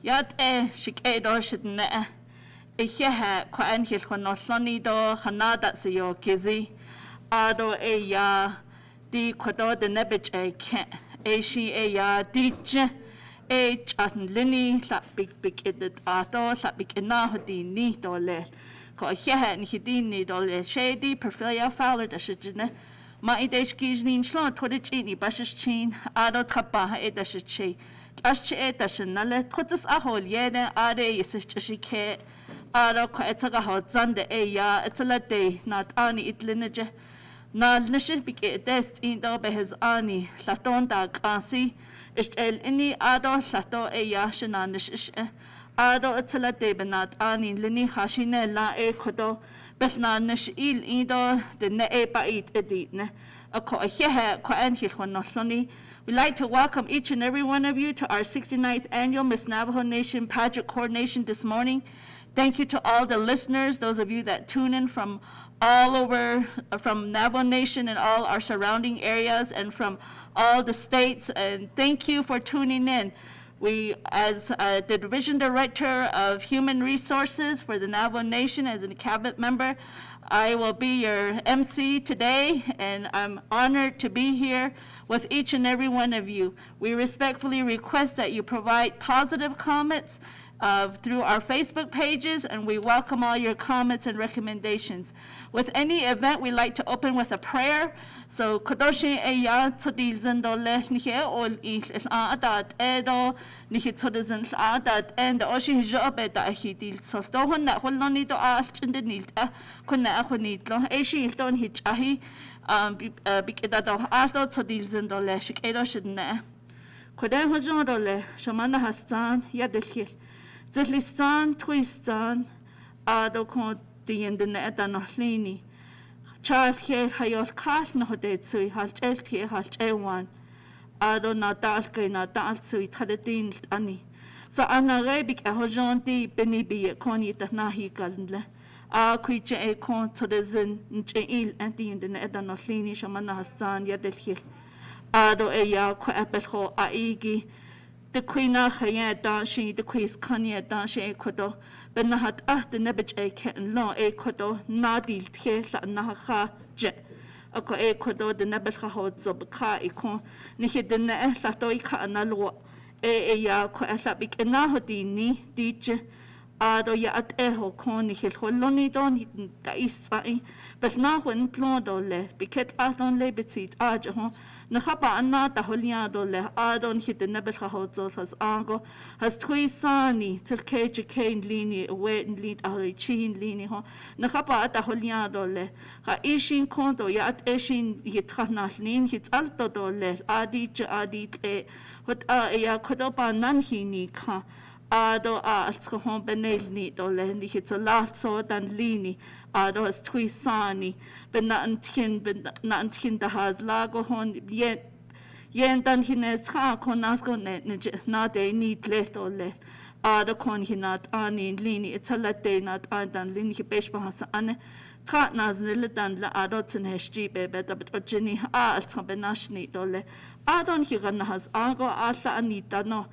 Yat shikedo shidne. Ihe kwa anhil konosloni do hanada siyo kizi. Ado ya di kodo de nebich ken. She ya ditch. Chatn lini la big edit ato la big enahdi ni dole. Ko hehe ni hidini dole shady perfilia fowler da shijine. Ma idesh gijnin slon todich ni bashichin ado trapa edashichi. Ashche edashinale trotus ahol yene ade yisishike ado ko etaga hot zande ya etala day not ani itlinage. Na nishin big edest in do behez ani laton da kasi. Ishtel ini ado lato ya shinanish ish. Ado etala day benat ani lini hashine la kodo. Besna nish il ido de ne ba it editne. Ako hehe ko anhil honosloni. We'd like to welcome each and every one of you to our 69th annual Miss Navajo Nation Pageant Coronation this morning. Thank you to all the listeners, those of you that tune in from all over, from Navajo Nation and all our surrounding areas and from all the states. And thank you for tuning in. We, as the Division Director of Human Resources for the Navajo Nation, as a cabinet member, I will be your MC today, and I'm honored to be here with each and every one of you. We respectfully request that you provide positive comments through our Facebook pages, and we welcome all your comments and recommendations. With any event, we like to open with a prayer. So, Kodoshi eya todil zendo leh nihe ol il adat edo nihe todizan adat and oshi jobe da hidil solto honna holoni do alchinde nilta kunna ahonitlo eshi ilton hichahi bikeda do alto todil zendo leh shikedo shidne kodem hojodo leh shamana hastan yadelhil zlistan twistan ado kon diende etanohlini Charles here hayol kal no de sui halchelt here halchewan ado na dalke na dalsui tadin ani so ana rebik a hojonti benibi koni tanahi kalnle a kuiche e kon to de zin il anti in the edanoslini shamana hasan yadelhil ado e ya ko apelho aigi the queena haya danshi the quiz kanya danshi kodo benahat the nebich e ken lo e kodo nadil the la naha je ako e kodo the nebich hot zob ka ikon ni hidden la to ka analo e ya ko asabik na hodini dije ado ya at e ho kon ni hil holoni don da isai bes na when tlodo le biket adon le betit aj ho Nakapa anna ta holiado le adon hit the nebel hotsos has ango has twisani till cage cane lini away and lead a chin lini ho Nakapa ta holiado le ha ishin konto ya at eshin hitrana lin hits alto do le adit e what ya kodopa nan hini ka ado alskohon benel ni do le ni hits a lot so dan lini ado has twisani ben na antin da has lago hon yen dan hines ha kon nasko na de ni leto le ado kon hinat ani lini italate nat dan lini hipesh bahasa ane tra nazle dan la ado tsen hesti be bet ojeni alsko benashni do le adon higan has ago asa anita no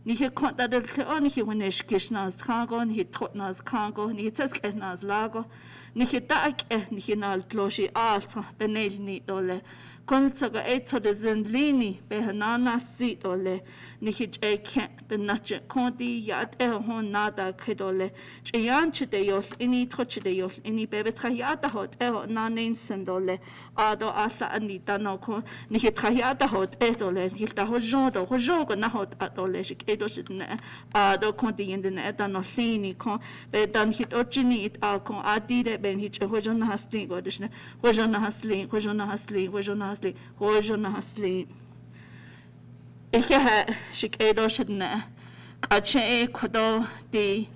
Ni he konta del on he winesh kishnas kango ni trotnas kango ni tesknas lago ni he tak ni hinal tloshi alta benel ni dole konsaga etso de zendlini behanana si dole ni he eken benache konti yat e hon nada kedole chianche de yol ini troche de yol ini bebe trayata hot e nanen sendole ado asa anita no ko ni he trayata hot e dole hilta hojodo na hot dole edoshne ado konti in the etanoslini kon be dan hit ochini it kon adide ben hit hojon hasli godishne hojon hasli ihe shik edoshne kache kodo di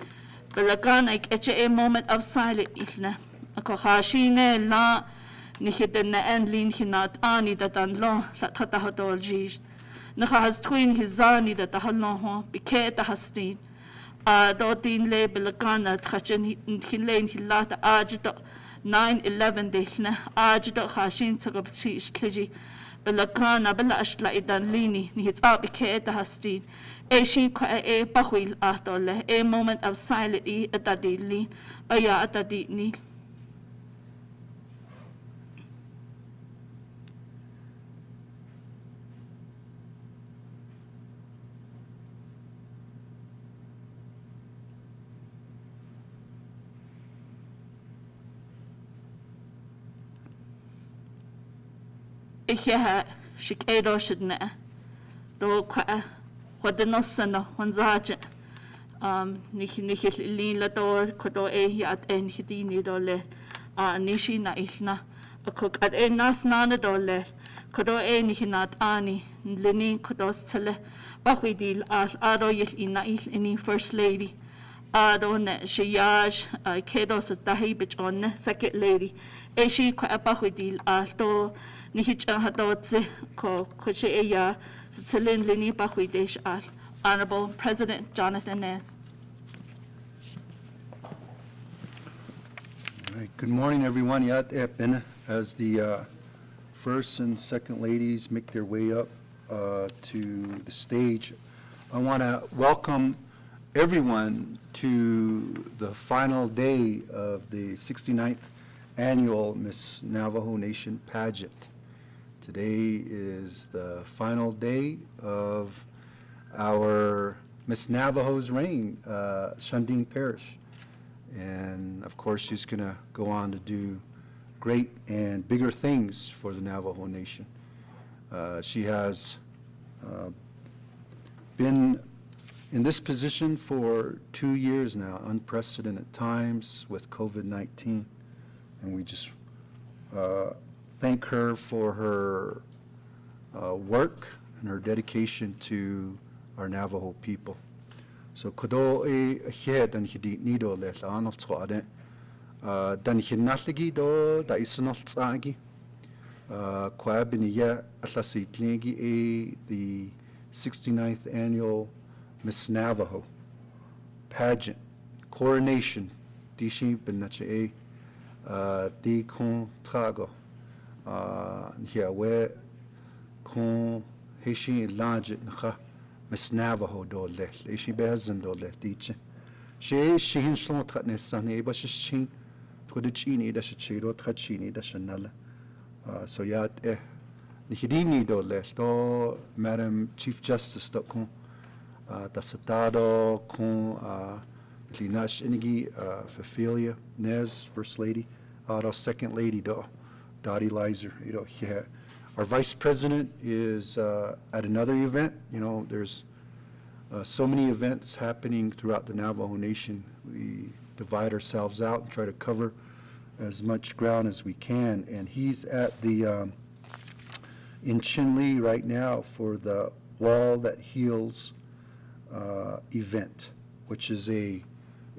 belagana kache a moment of silence ilne ko khashine la ni hidden endlin hinat ani datan lo la tata hodolji Naka has twin his zani that the halon bike the hastin. Dotin le belagana trachen hinlane hilata ajdo 9/11 deshne ajdo hashin tagapsi stliji Belakana bela ashla idan lini ni hits up ke hastin. E she kwa e bahwil atole a moment of silence atadili aya atadini. Iheha shik edo shidna do kwa wadanosana wanzaja nihil la do kodo e yat en hidini dole nishi na ilna akuk at e nas nana dole kodo e nihinat ani lini kodo sele bahwidil al ado yil ina il ini first lady ado ne shiyaj kedo sa tahi bich on second lady e shi kwa bahwidil al do Nihich Hadotze ko Kuche Eya Selin Lini Bahwidesh Al Honorable President Jonathan Ness. All right. Good morning, everyone. Yat Epin, as the first and second ladies make their way up to the stage, I want to welcome everyone to the final day of the 69th annual Miss Navajo Nation Pageant. Today is the final day of our Miss Navajo's reign, Shandine Parrish. And of course, she's going to go on to do great and bigger things for the Navajo Nation. She has been in this position for 2 years now, unprecedented times with COVID-19. And we just thank her for her work and her dedication to our Navajo people. So kodo e he dan hidi nido le anol tsade dan hinalligi do da isnol tsagi kwa biniya atlasitlingi e the 69th annual Miss Navajo Pageant Coronation dishi benache di kon trago here where kon heshi large ncha Miss Navajo dole she behazen dole teacher she hin slot khatne sane ba shin ko de chini da shiro khachini da shanala so yat ni hidini dole to Madam Chief Justice to kon da satado kon Linash Inigi Fephilia Nez, First Lady, our Second Lady, Dottie Lizer. Our Vice President is at another event. You know, there's so many events happening throughout the Navajo Nation. We divide ourselves out and try to cover as much ground as we can. And he's at the in Chinle right now for the Wall That Heals event, which is a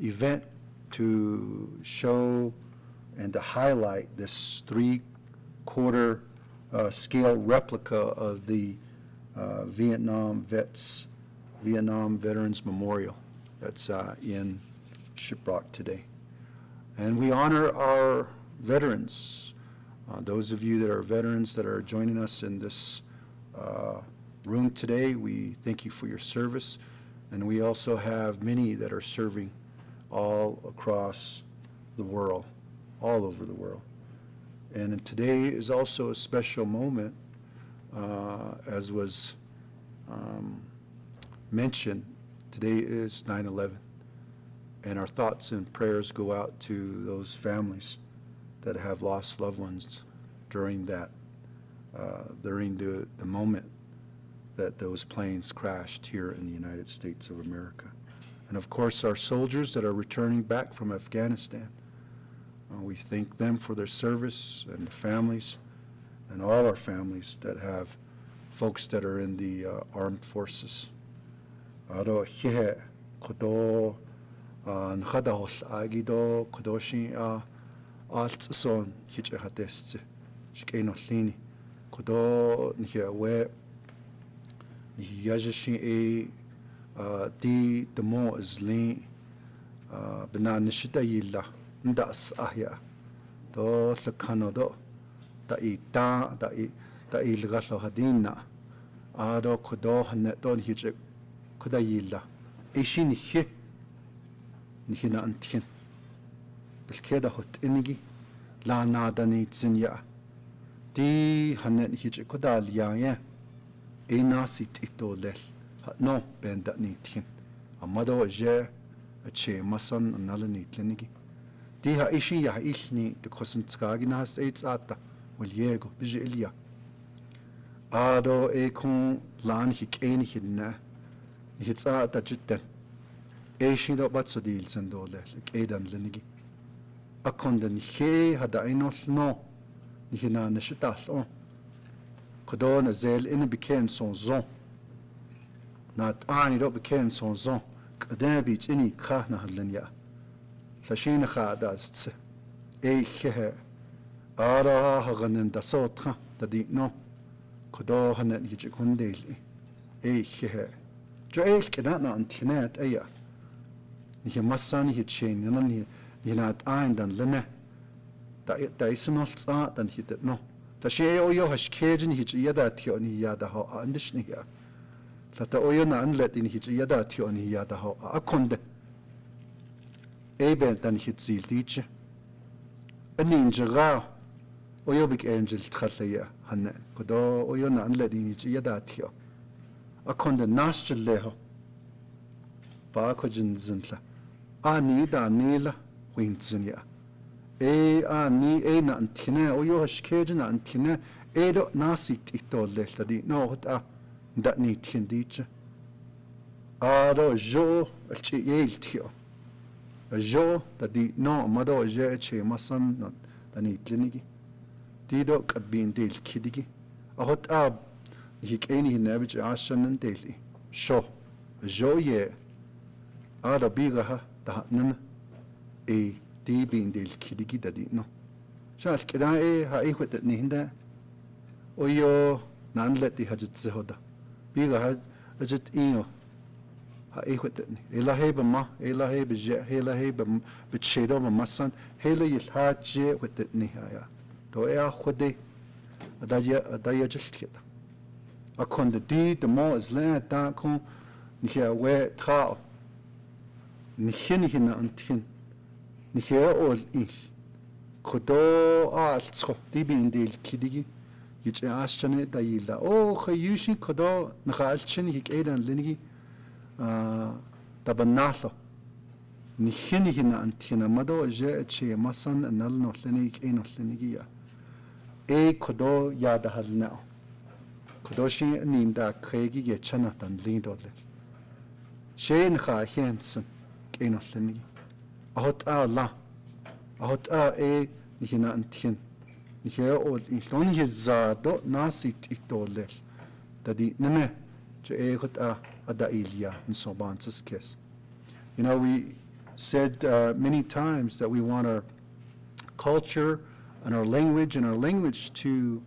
event to show and to highlight this 3/4 scale replica of the Vietnam Veterans Memorial that's in Shiprock today. And we honor our veterans, those of you that are veterans that are joining us in this room today. We thank you for your service, and we also have many that are serving all across the world, all over the world. And today is also a special moment, as was mentioned. Today is 9/11, and our thoughts and prayers go out to those families that have lost loved ones during that, during the moment that those planes crashed here in the United States of America. And of course, our soldiers that are returning back from Afghanistan. We thank them for their service, and the families, and all our families that have folks that are in the armed forces. Aro he kodo nhadahol agido kodoshi altson hiche hatest shkenolini kodo nhia we yajishi e di demo izli bina nishita yilla ndas ahya do lakano do da ta ilgalo hadina ado kodo hanne don hije koda yilla ishin hi nihina antien bilkeda hot inigi la nada ni tsinya di hanne hije koda liya inasit itolel no benda ni tien amado je ache masan nalani tlenigi di ha ishin ya ilni de kosenskagi na hast eits ata wel yego bije elia ado ekon lan hikeni hinna hitsa ta jitten ishin do batso dil sendole edan lenigi akonden he hada inol no hina na shital o kodona zel in beken son zon nat ani do beken son zon kadabi chini kha na halnya فشين خادست إيه أراه غنن دصوتها تدينو كدو هن يجي كنديل إيه جو إيه كده أنا أنتينات أيه نيه مساني هتشين ينني ينات عين دن لنا تا اسمه تصا دن هيدنو تشي أيو هش كيجن هيج يدا تيوني يدا هو عندش نيه فتا أيو نعنلت إن هيج يدا تيوني يدا هو أكونده Eben dan hit ziel dietje. En ninja oyobik angel tkhallaya hanna kodo oyona anladi ni yadatio. Akonde nasjel leho. Ba ko jinzentla. Ani da nila winzinya. Ani na antine oyo hashkejin antine edo nasit itole tadi no hota da ni tindiche. Aro jo alchi yeltio. Jo tadi no mado je che masan no tani klinigi dido kabin del kidigi ahot ab hik eni hinabich ashanan deli sho jo ye ada biga ha da nan di bin del kidigi tadi no shal kida ha khwet ni hinda oyo nan leti hajit zehoda biga ha ajit iyo إخوتني إلا هي بما إلا هي بجاء إلا هي بتشيدو بمسان هلا يلحاج وتني هيا تو إيه خدي أدايا جلت كده أكون دي دمو إزلان تاكون نخيا وتخاو نخيا أنتين نخيا أول إيل كدو ألتخو دي بينديل كديجي يجي عاشتني دايلا أو خيوشي كدو نخالتشني هيك أيضا لنيجي تبناله نخيني أنتينا مدو جاء شيء مثلا نل نخلنيك نخلنيكيا كدو ياده هالنا كدو شيء نيندا كيجي يتشنا تنلين دولة شيء نخاهينسن نخلنيكي أهوت لا أهوت نخينا أنتين نخيا أول إنسان يزادو ناسي تيتولل تدي نمه جاء هوت Adailia and so on, kiss. You know, we said many times that we want our culture and our language to,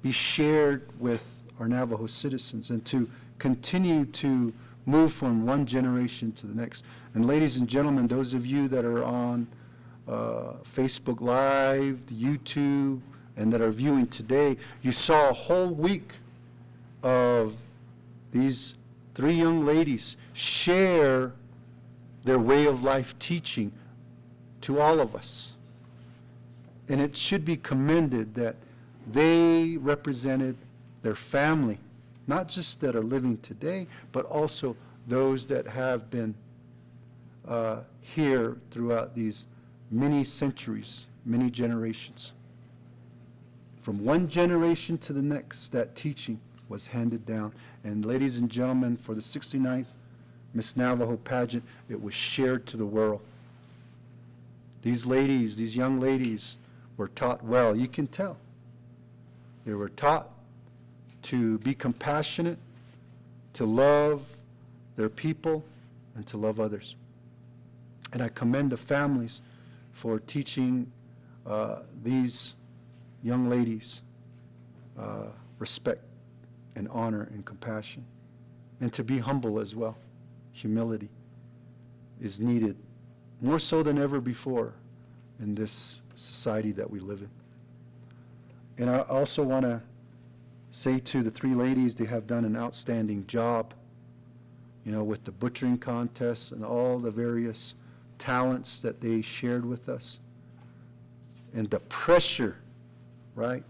be shared with our Navajo citizens and to continue to move from one generation to the next. And ladies and gentlemen, those of you that are on Facebook Live, YouTube, and that are viewing today, you saw a whole week of these 3 young ladies share their way of life teaching to all of us. And it should be commended that they represented their family, not just that are living today, but also those that have been here throughout these many centuries, many generations. From one generation to the next, that teaching was handed down. And ladies and gentlemen, for the 69th Miss Navajo pageant, it was shared to the world. These ladies, these young ladies, were taught well. You can tell. They were taught to be compassionate, to love their people, and to love others. And I commend the families for teaching these young ladies respect and honor and compassion, and to be humble as well. Humility is needed more so than ever before in this society that we live in. And I also want to say to the three ladies, they have done an outstanding job, with the butchering contests and all the various talents that they shared with us. And the pressure, right,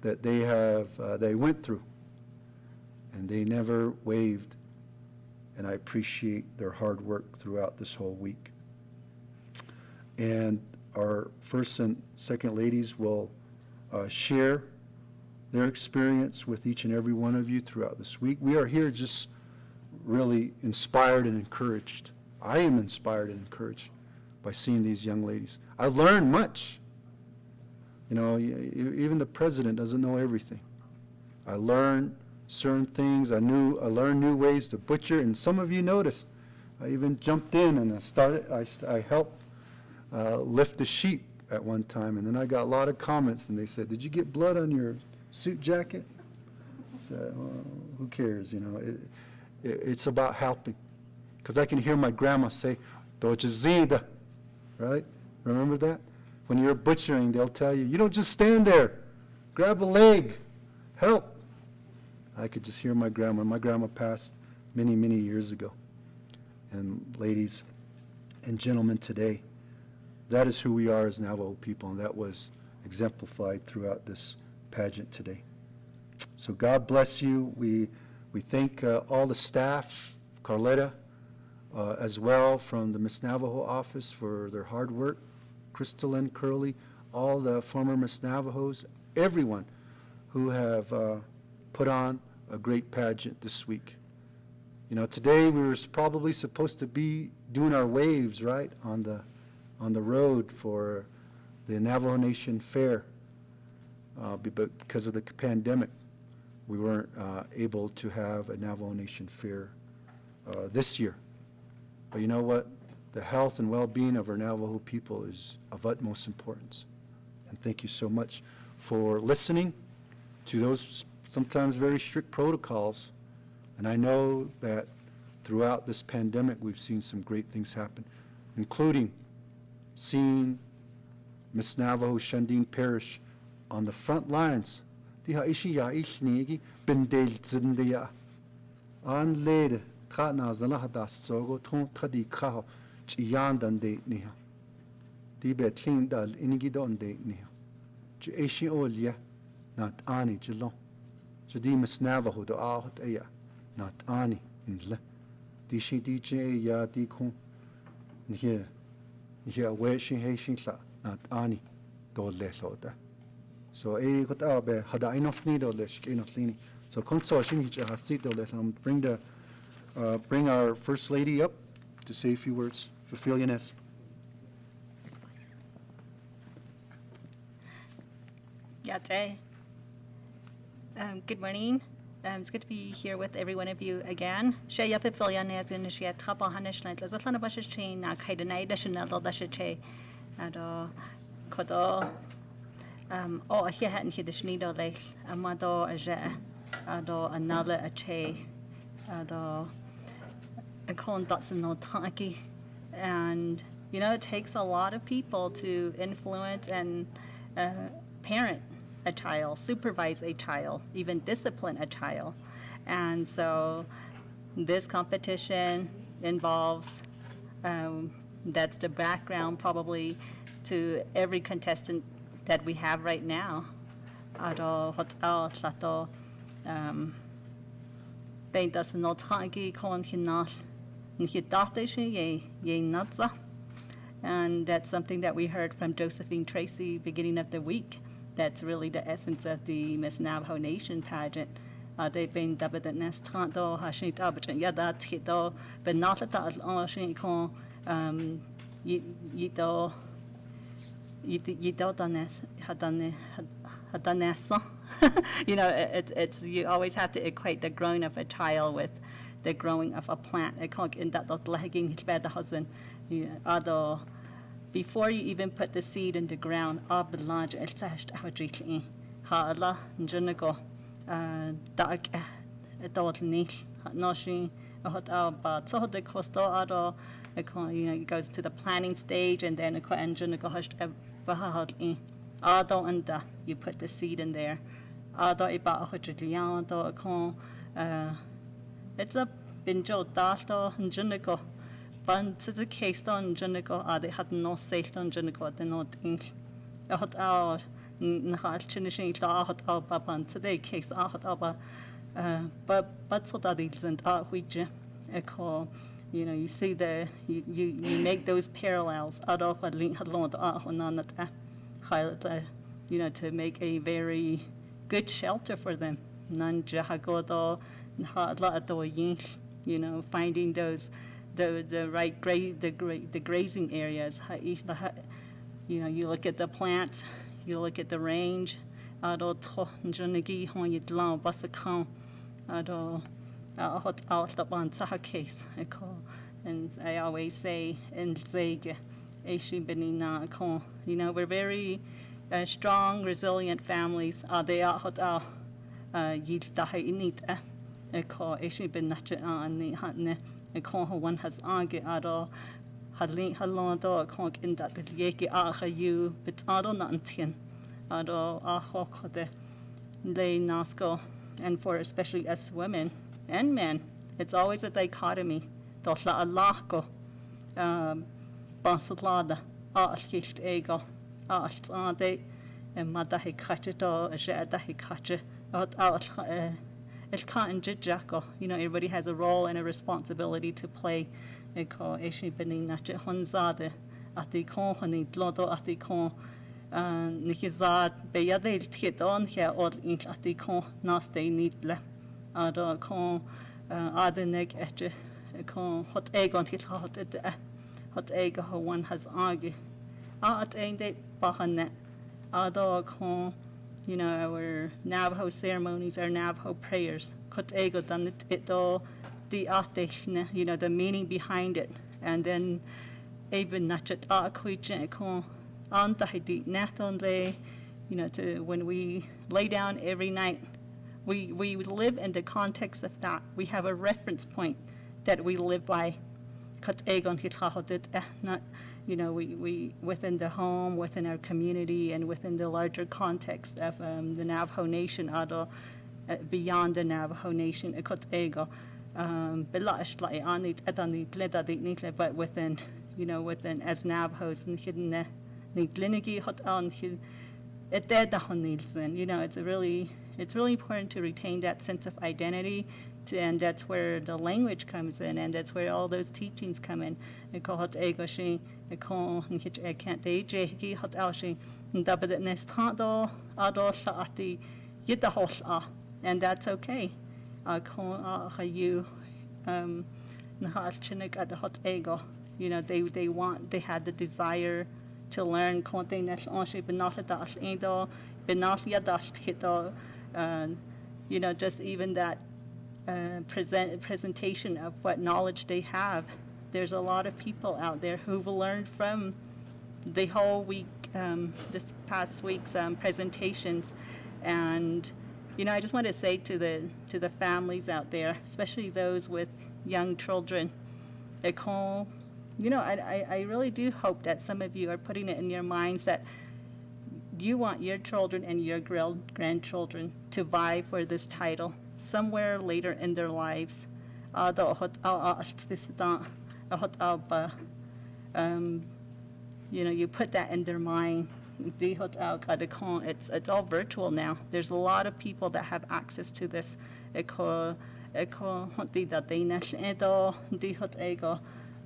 that they went through. And they never wavered. And I appreciate their hard work throughout this whole week. And our first and second ladies will share their experience with each and every one of you throughout this week. We are here just really inspired and encouraged. I am inspired and encouraged by seeing these young ladies. I learned much. Even the president doesn't know everything. I learned certain things. I learned new ways to butcher, and some of you noticed. I even jumped in and I helped lift the sheep at one time, and then I got a lot of comments, and they said, "Did you get blood on your suit jacket?" I said, well, who cares, it's about helping. Because I can hear my grandma say, "Doja zida," right? Remember that? When you're butchering, they'll tell you, you don't just stand there. Grab a leg. Help. I could just hear my grandma. My grandma passed many, many years ago. And ladies and gentlemen today, that is who we are as Navajo people, and that was exemplified throughout this pageant today. So God bless you. We thank all the staff, Carletta, as well from the Miss Navajo office for their hard work, Crystalline, Curly, all the former Miss Navajos, everyone who have put on a great pageant this week. Today we were probably supposed to be doing our waves, right, on the road for the Navajo Nation Fair, but because of the pandemic, we weren't able to have a Navajo Nation Fair this year. But you know what? The health and well-being of our Navajo people is of utmost importance. And thank you so much for listening to those sometimes very strict protocols. And I know that throughout this pandemic, we've seen some great things happen, including seeing Miss Navajo Shandine Parrish on the front lines. Diha ishi ya ishnigi bindel zindia. An lede tana zala das sogo ton tadi kaho chiyandan de niha. Di betlin dal inigi don de niha. Ju ishi olya not ani jilon. Jadi Miss Navajo do ahot eya not ani nle. Di shi DJ ya di kun nihe we shi he shi la not ani do le soda. So got abe hada inofni do le shik inoflini. So konso shin hi hasit do le bring our first lady up to say a few words. Fulfilliousness. Yate. Good morning. It's good to be here with every one of you again. Shaya Fulfilliousness in Shia Tapa Hanish Night. Let's learn about chain. I kind of night. National Dashe. And Kodo. Oh, he hadn't hit the Schneedo Lake. Amado Aja. Ado another a che. Ado a con Dotson no tanky. And, it takes a lot of people to influence and parent a child, supervise a child, even discipline a child. And so this competition involves, that's the background probably to every contestant that we have right now. Ado hotel plato beintas no tangi kon hinal and that's something that we heard from Josephine Tracy beginning of the week. That's really the essence of the Miss Navajo Nation pageant. They've been dubbed the nest tanto hashit abachan yadat hito but not at all shin kon yito danes hadanes. It's you always have to equate the growing of a child with the growing of a plant. Before you even put the seed in the ground, it goes to the planting stage, and then Ado anda, you put the seed in there. Ado iba hojilian do kon. It's a binjo dato and junico. But to the case on junico, they had no safe on junico, they not ink. A hot hour, Nahal Chinishin, hot hour, Baban, today case hot hour. But so that isn't which echo. You see you make those parallels. Ado had link had long on that highlight, to make a very good shelter for them. Nan jahagodo, finding those the right the grazing areas. You look at the plants, you look at the range. Ado to njunigi hon yidlan basakon. Ado hot out up on saha case. And I always say in Zege, we're very strong, resilient families. They are hot out yid dahi init Aishin bin nacha an the hatne one has age ado hadlin halando konk in that yeki acha you but ado nantian ado ahok de lay nasco. And for especially us women and men, it's always a dichotomy. Dosla alako bansalada alkicht ego altsade and madahi kachito a shadahi kache out el cotton jijako. Everybody has a role and a responsibility to play. Eko eshi benin nache honzade ati kon hani lodo ati kon nikizad beyadel tieton here or in ati kon naste nitle ado kon adenek etche kon hot egg on hit hot egg ho one has agi at ein de bahane ado kon our Navajo ceremonies, our Navajo prayers hot ego dan it do the atechne the meaning behind it, and then even nachat akwiche kon antahidi nathonle to when we lay down every night. We live in the context of that. We have a reference point that we live by. Not, we within the home, within our community, and within the larger context of the Navajo Nation, beyond the Navajo Nation, but within, within as Navajos and hidden it's really important to retain that sense of identity, and that's where the language comes in, and that's where all those teachings come in. And that's okay. They had the desire to learn just even that presentation of what knowledge they have. There's a lot of people out there who've learned from the whole week, this past week's presentations, and I just want to say to the families out there, especially those with young children, I really do hope that some of you are putting it in your minds that you want your children and your grandchildren to vie for this title somewhere later in their lives. You put that in their mind. It's all virtual now. There's a lot of people that have access to this.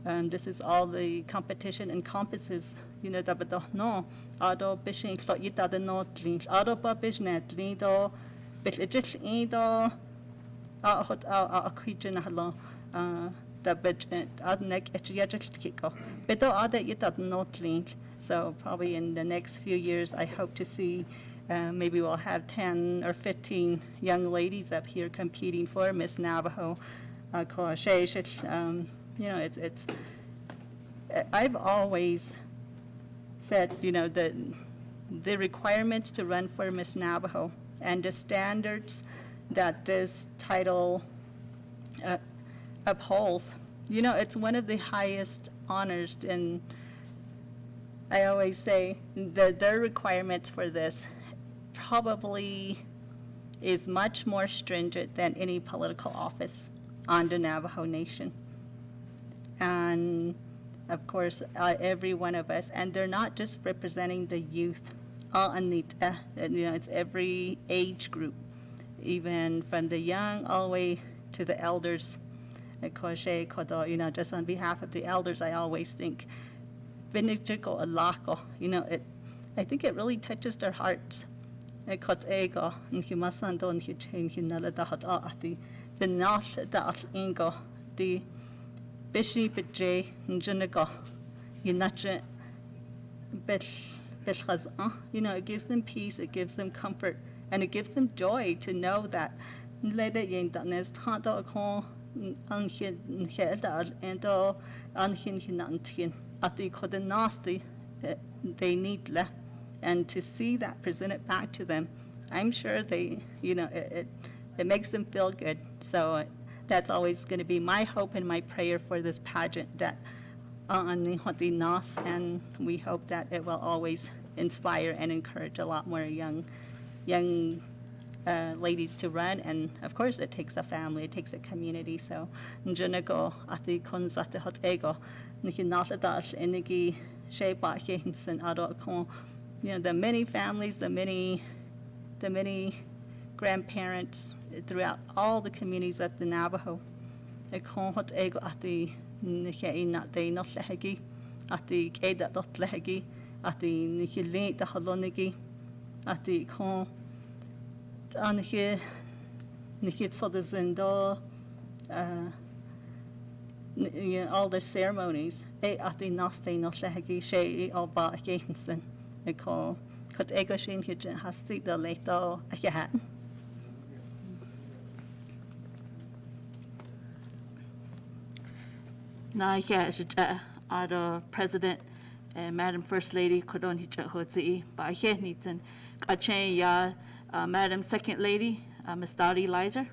This is all the competition encompasses. So probably in the next few years, I hope to see maybe we'll have 10 or 15 young ladies up here competing for Miss Navajo. It's I've always said, the requirements to run for Miss Navajo and the standards that this title upholds. It's one of the highest honors I always say their requirements for this probably is much more stringent than any political office on the Navajo Nation. And of course, every one of us, and they're not just representing the youth, it's every age group, even from the young all the way to the elders. Just on behalf of the elders, I always think, I think it really touches their hearts. Bishi Bidjay Njunigo, Yunacha Bilchaz, it gives them peace, it gives them comfort, and it gives them joy to know that Leda Yen Danes Tado Con Anhin Hedal and Anhin Hinantin at the Codenasti they need le, and to see that presented back to them, I'm sure they, it makes them feel good. So that's always going to be my hope and my prayer for this pageant, that and we hope that it will always inspire and encourage a lot more young ladies to run. And of course, it takes a family, it takes a community. So, the many families, the many grandparents throughout all the communities of the Navajo. At the at the Keda dot lehegi, at the Nikilin the Halonigi, at the Con Anhe Nikitsodazendo, all the ceremonies, at the Naste not lehegi, she all ba Gatenson, and call cut ego shin hitchin hasti the lato a hat. Na our President, Madam First Lady, Kodon Hicha Hotzi, by Nitzen, Kachen Ya, Madam Second Lady, Ms. Dottie Lizer.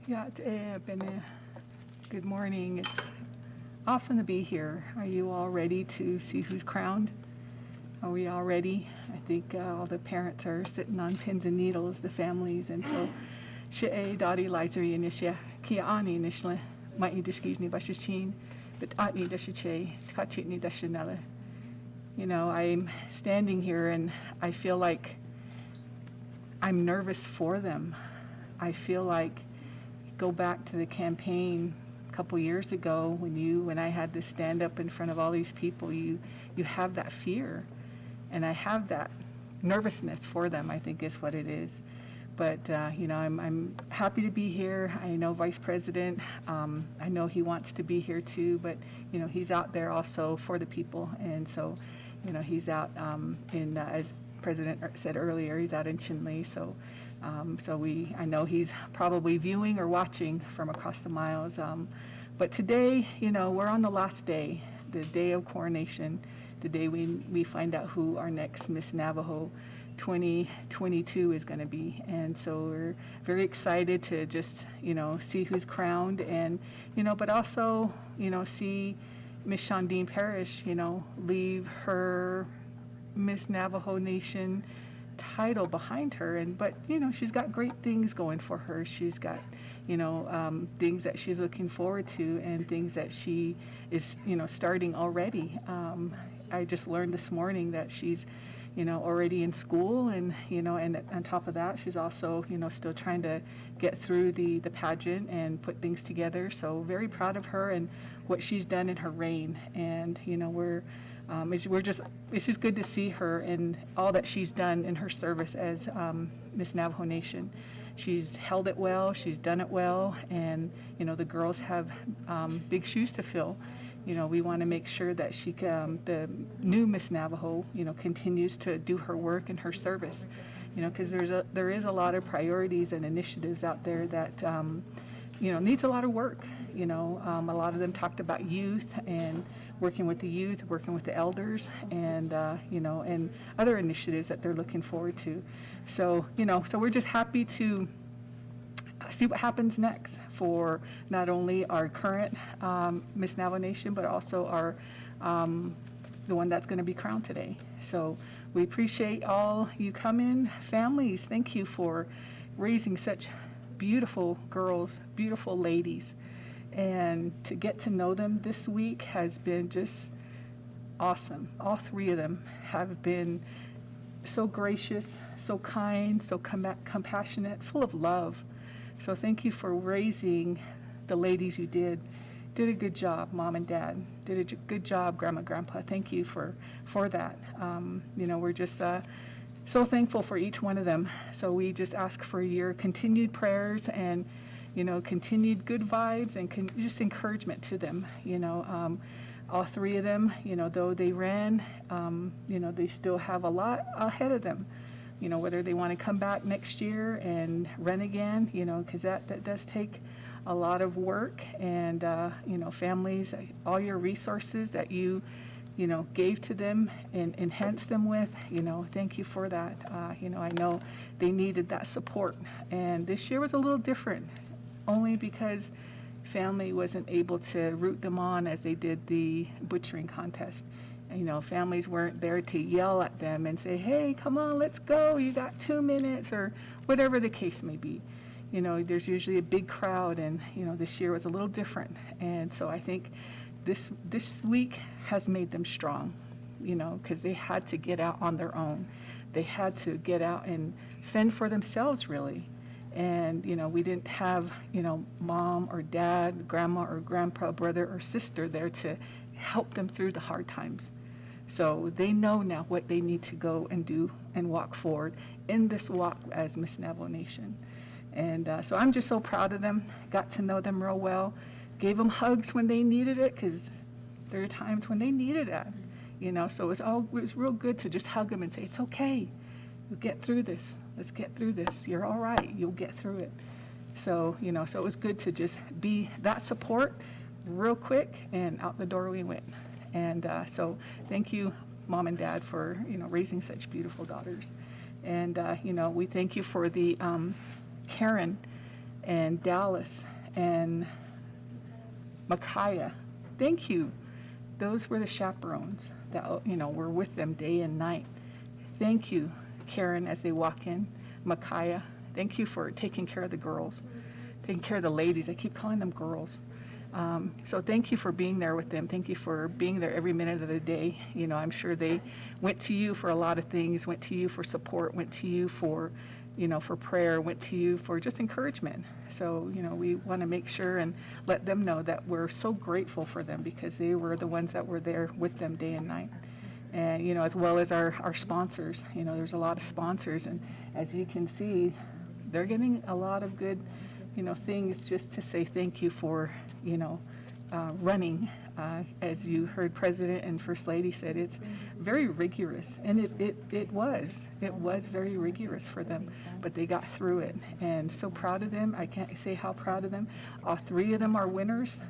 Yeah, good morning. It's awesome to be here. Are you all ready to see who's crowned? Are we all ready? I think all the parents are sitting on pins and needles, the families, and so She'e Dottie Lizer Yanisha, Kia Ani Nishla, Mai Dishkizni Bashichin, but Atni Dashiche, Tkachitni Dashinella. I'm standing here and I feel like I'm nervous for them. I feel like, go back to the campaign a couple years ago when I had to stand up in front of all these people, you have that fear, and I have that nervousness for them, I think is what it is. But, I'm happy to be here. I know Vice President, I know he wants to be here too, but, he's out there also for the people. And so, he's out as President said earlier, he's out in Chinle. So, I know he's probably viewing or watching from across the miles. But today, we're on the last day, the day of coronation, the day we find out who our next Miss Navajo 2022 is going to be. And so we're very excited to just, see who's crowned and, but also, see Miss Shondine Parrish, leave her Miss Navajo Nation title behind her. But, she's got great things going for her. She's got, things that she's looking forward to and things that she is, starting already. I just learned this morning that she's, already in school, and and on top of that, she's also still trying to get through the pageant and put things together. So very proud of her and what she's done in her reign. And it's just good to see her and all that she's done in her service as Miss Navajo Nation. She's held it well, she's done it well, and the girls have big shoes to fill. We want to make sure that the new Miss Navajo, continues to do her work and her service, because there is a lot of priorities and initiatives out there that, needs a lot of work. A lot of them talked about youth and working with the youth, working with the elders, and, and other initiatives that they're looking forward to. So, so we're just happy to see what happens next for not only our current Miss Navajo Nation, but also our the one that's going to be crowned today. So we appreciate all you come in. Families, thank you for raising such beautiful girls, beautiful ladies. And to get to know them this week has been just awesome. All three of them have been so gracious, so kind, so compassionate, full of love. So thank you for raising the ladies you did. Did a good job, Mom and Dad. Did a good job, Grandma, Grandpa. Thank you for that. We're just so thankful for each one of them. So we just ask for your continued prayers and, continued good vibes and just encouragement to them. All three of them, though they ran, they still have a lot ahead of them. Whether they want to come back next year and run again, because that does take a lot of work and, families, all your resources that you gave to them and enhanced them with, thank you for that. I know they needed that support. And this year was a little different, only because family wasn't able to root them on as they did the butchering contest. Families weren't there to yell at them and say, hey, come on, let's go, you got 2 minutes, or whatever the case may be. There's usually a big crowd, and, this year was a little different. And so I think this week has made them strong, because they had to get out on their own. They had to get out and fend for themselves, really. And, we didn't have, mom or dad, grandma or grandpa, brother or sister there to help them through the hard times. So they know now what they need to go and do and walk forward in this walk as Miss Navajo Nation. And so I'm just so proud of them, got to know them real well, gave them hugs when they needed it, because there are times when they needed it, so it was real good to just hug them and say, it's okay, you'll get through this, let's get through this, you're all right, you'll get through it. So, so it was good to just be that support real quick, and out the door we went. And so thank you, Mom and Dad, for, raising such beautiful daughters. And, we thank you for the Karen and Dallas and Micaiah. Thank you. Those were the chaperones that, were with them day and night. Thank you, Karen, as they walk in. Micaiah, thank you for taking care of the girls, taking care of the ladies. I keep calling them girls. So thank you for being there with them. Thank you for being there every minute of the day. I'm sure they went to you for a lot of things, went to you for support, went to you for, for prayer, went to you for just encouragement. So, we want to make sure and let them know that we're so grateful for them, because they were the ones that were there with them day and night. And, as well as our sponsors. There's a lot of sponsors, and as you can see, they're getting a lot of good, things just to say thank you for, running. As you heard President and First Lady said, it's very rigorous, and it was very rigorous for them, but they got through it, and so proud of them. I can't say how proud of them. All three of them are winners,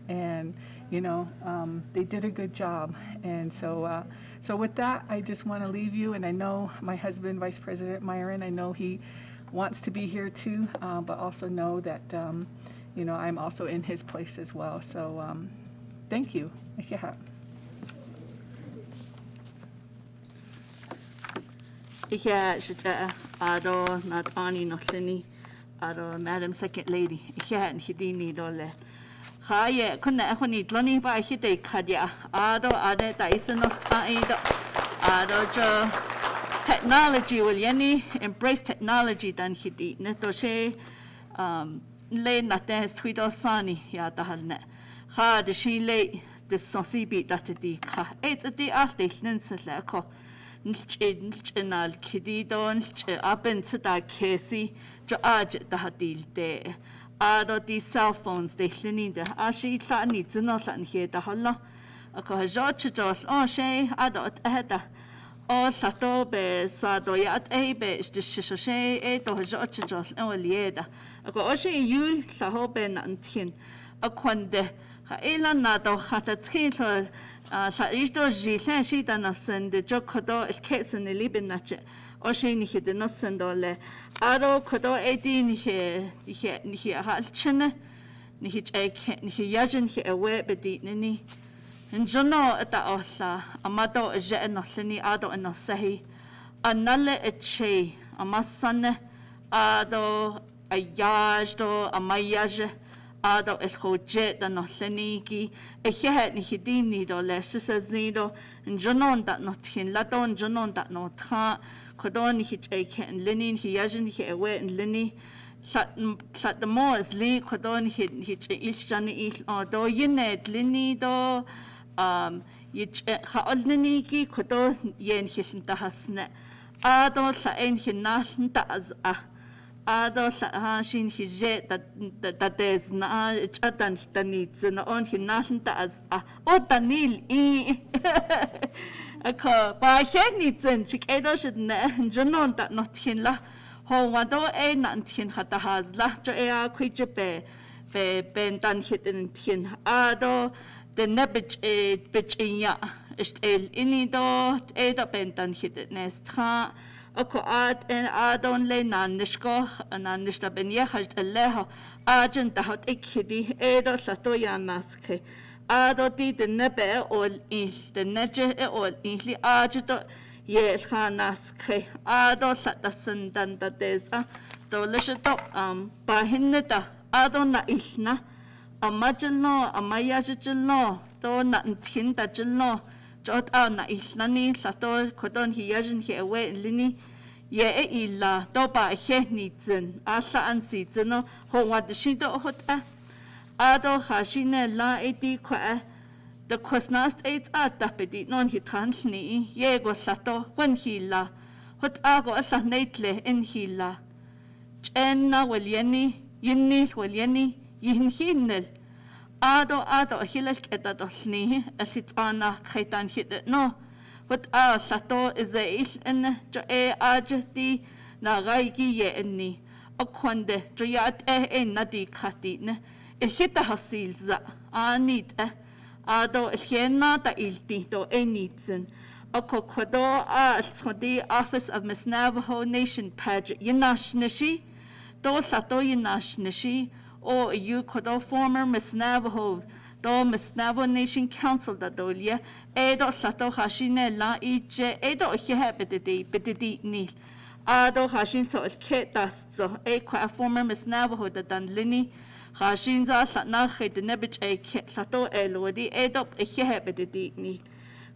and they did a good job. And so with that, I just want to leave you, and I know my husband, Vice President Myron, I know he wants to be here too, but also know that I'm also in his place as well. So thank you. Ado not ani no llini, ado Madam Second Lady. And hidini dole. Haye kunna ako ni tloni ba hite kadya. Ado ade ta isenol taido. Ado jo technology will yani embrace technology dan hidi. Neto she le nates twido sani ya tahalne. Ha de she le de sosi bit that di ka. It's a di alte ninsle ko. Nal kidido aben to that Casey jo aj the hadil de. Ado di cell phones de lininde. Ashi tla ni zino tla here the holla. Ako hajoch jos on she ado at ehda. O sato be sado ya at ebe is the shishoshe e to hajoch jos en lieda. Ako oshi you sa hobe nantin. Akwande ha elan na do hatatkin so sa isto jishan shi da na sende jo kodo kesen libin nache o shi ni hide no sendole aro kodo edin he halchne ni hit ek ni yajin he awe bedi ni Njono ata olla amado je enollini ado enosahi anale eche amasane ado ayajdo amayaje ado elhoje da nolleniki ehe ni hidini do lessezido njono da nothin ladon njono da notha kodon hich eken linin hiyajin hi ewe lini sat the mo is li kodon hich ishjani il do yinet lini do yich khaolniki kodon yen hisnta hasne ado sa en hinasnta az ado sa shin hije da des na chatan hitanit na on hinasnta az o tanil I ako ba henitsen chikedo shidne jonon da not hinla ho wado nan hin hata hazla jo kwije be dan hitin hin ado the nebich bichinya ist inido da ben dan hit nestra ako en adon le nan nishko nan nishta ben yehalt leho agent da hat ikidi edo sato yanaske ado di the nebe ol the neje ol li agito ye khanaske ado sata sandan da desa do lesito bahinneta ado na ilna amajilno amayajilno do na tinda jilno jot na ilnani sato kodon hiyajin hi ewe lini ye illa do ba henitzen asa ansitno ho wadishido hota ado khashine la eti kwa the kwasnast eight tapedi non hitanni ye go sato wen hila hot ago asa neitle in hila chenna welyeni yinni welyeni yin hinnel ado hilal ketadosni asitana khaitan hit no hot sato izail en jo ajti na gaigi ye enni akwande jo yat nadi khatine الحتة هسيلزا آنيت آدو الحينا تا إلتيتو إنيتسن أكو كودو التخدي Office of Miss Navajo Nation Pageant يناش نشي دو ساتو يناش نشي أو يو كودو former Miss Navajo دو Miss Navajo Nation Council دا دوليا دو ساتو خاشينة لا إيجي دو إحيها بددي نيل آدو خاشين سو الكيت داستو كوا former Miss Navajo دا دان ليني خاشين زا سنا خيد نبج ساتو الودي ادوب اخيه بدديني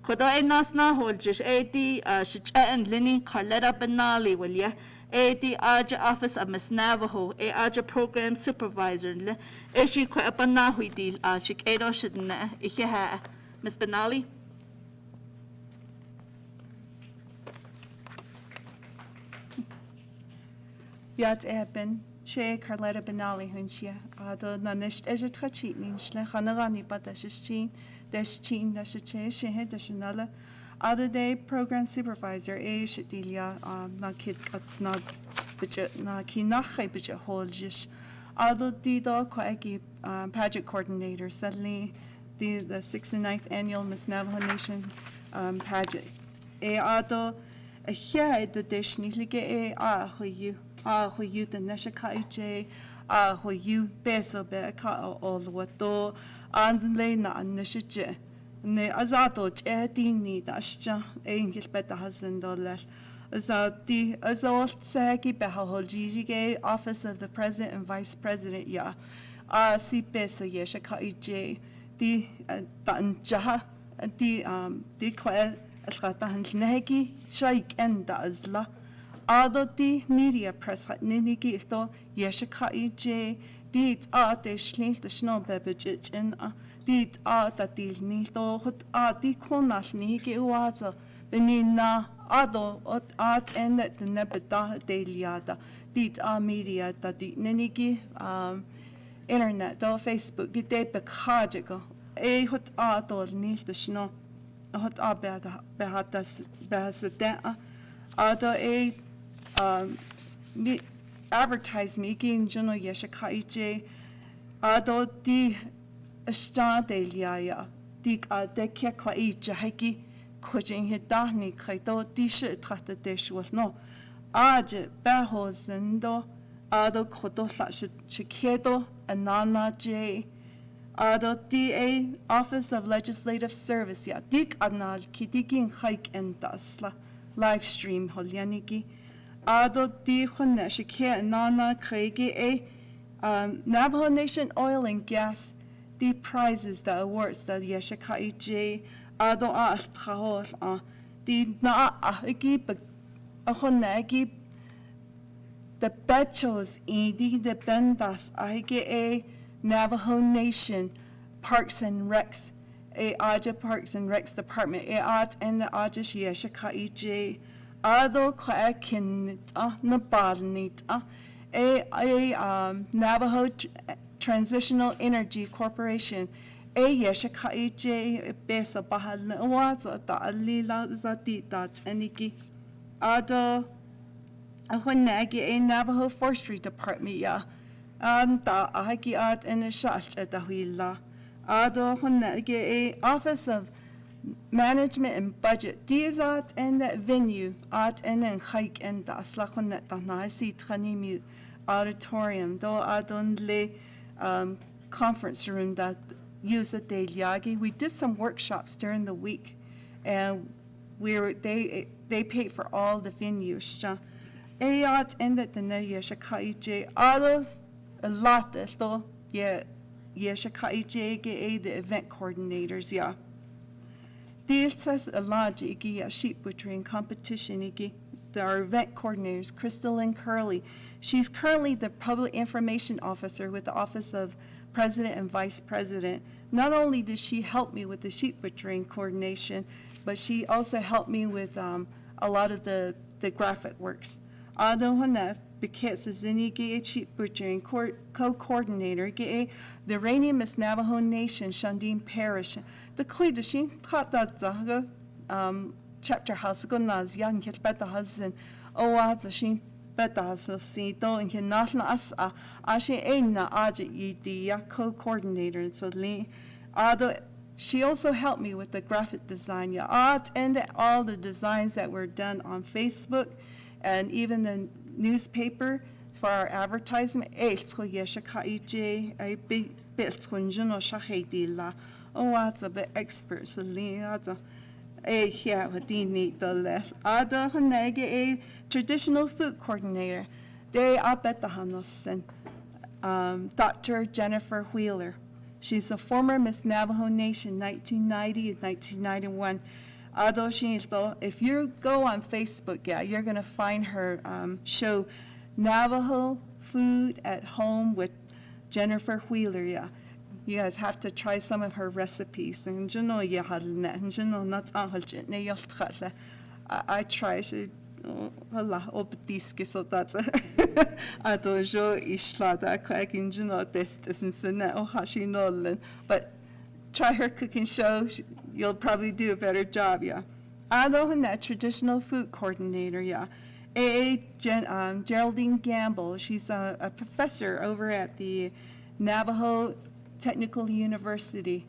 كدو ناسنا هولجش دي شجان ليني كارليتا بنالي وليا دي اجا Office of Miss Navajo اجا Program Supervisor ل شي كو ابنا هوي دي شيك ادو شدنا اخيه Miss Benali Yat eben she Carletta Benali hunchia ado na nicht eje trachit nin schle khanagani patashchin deschin da she she da shnala ado day program supervisor shdilia na kid na budget na kinakhe budget holjish ado di do ko egi pageant coordinator suddenly the 69th annual Miss Navajo Nation pageant ado a here the deshnilige hoyu who you the Nashakaije, who you beso beca all what do, and lena and Nashije. Ne azato chetini dasha, angel better husband or less. As all sagi behaholjige, Office of the President and Vice President, ya. Si beso yeshakaije, the jaha, the quail, a shatan negi, shake and dazla. Ado di media press hat ninigi ito yeshaka ije dit te shlint shno bebejich in dit ta dil nito hot di konal nigi waza benina ado en the nebeda deliada dit media ta di ninigi internet do Facebook di de bekajigo hot ado nil shno hot behatas behasda ado advertise me again, Juno Yeshakaije, Ado di Ashta Delia, Dig Dekia Kwai Jahaki, Kujing Hidani Kaito, Disha Trata Dish was no. Aje Baho Zendo, Ado Kodo Shikedo, Anana J, Ado DA Office of Legislative Service ya dik anal kitigin hike and dasla live stream holyaniki. Ado di khonna shike nana krege Navajo Nation Oil and Gas the prizes the awards the yeshaka ij ado a khahol di na agi khonna the Betchos Edi the Bendas IGA Navajo Nation Parks and Recs Aja Parks and Recs Department At and the Aja Yeshaka EJ Ado Kwakin Nabalnit Navajo Transitional Energy Corporation Yeshaka EJ Besa Bahal Nawaza Da Alila Zati Dat Eniki Ado a Navajo Forestry Department ya anta ahaki at in a shach at the huila ado a Office of Management and Budget diazat and that venue at and then hike and the aslachonet tanasi tranimi auditorium do adon le conference room that use a day yagi. We did some workshops during the week and they paid for all the venues. Ayat ended the ne yeshakaije ado a lot though yeshakaije the event coordinators ya. This says a lot ya sheep butchering competition igi. Our event coordinators, Crystal and Curly. She's currently the public information officer with the Office of President and Vice President. Not only did she help me with the sheep butchering coordination, but she also helped me with a lot of the graphic works. Adon because as any gay sheep butchering co-coordinator gay the reigning Miss Navajo Nation Shandine Parish the Quidashin taught that chapter house go nas yan kit bet the husband the shin bet the husband see do and can not as she ain't na aja co-coordinator so she also helped me with the graphic design and all the designs that were done on Facebook and even the newspaper for our advertisement. It's a bit it's a bit experts. A traditional food coordinator. They up at the Hanosen. Dr. Jennifer Wheeler. She's a former Miss Navajo Nation 1990 and 1991. If you go on Facebook, you're going to find her show Navajo Food at Home with Jennifer Wheeler. You guys have to try some of her recipes. I try. Allah obtiski so that's adojo ishlada kwakin test isn't but try her cooking show. You'll probably do a better job, Ado that traditional food coordinator, Geraldine Gamble. She's a professor over at the Navajo Technical University.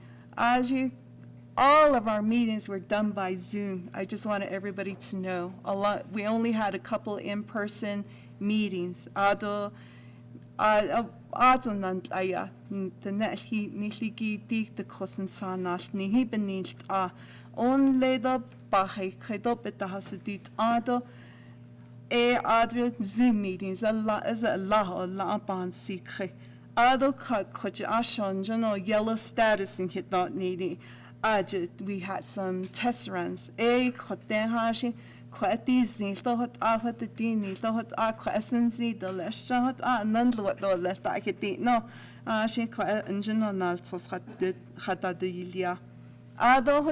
All of our meetings were done by Zoom. I just wanted everybody to know. We only had a couple in-person meetings. Ado Adonant aya the nehi niligi dik the kosensanal nihi benilt on leda bahe kredop at the hasidit ado adre Zoom meetings a la ban secret ado coach ashon jono yellow status in hit not needy we had some test runs koten hashi Quatis thought what the dean thought questions the less shot none what the left I could no she quite engine on also had the Ilia. Ado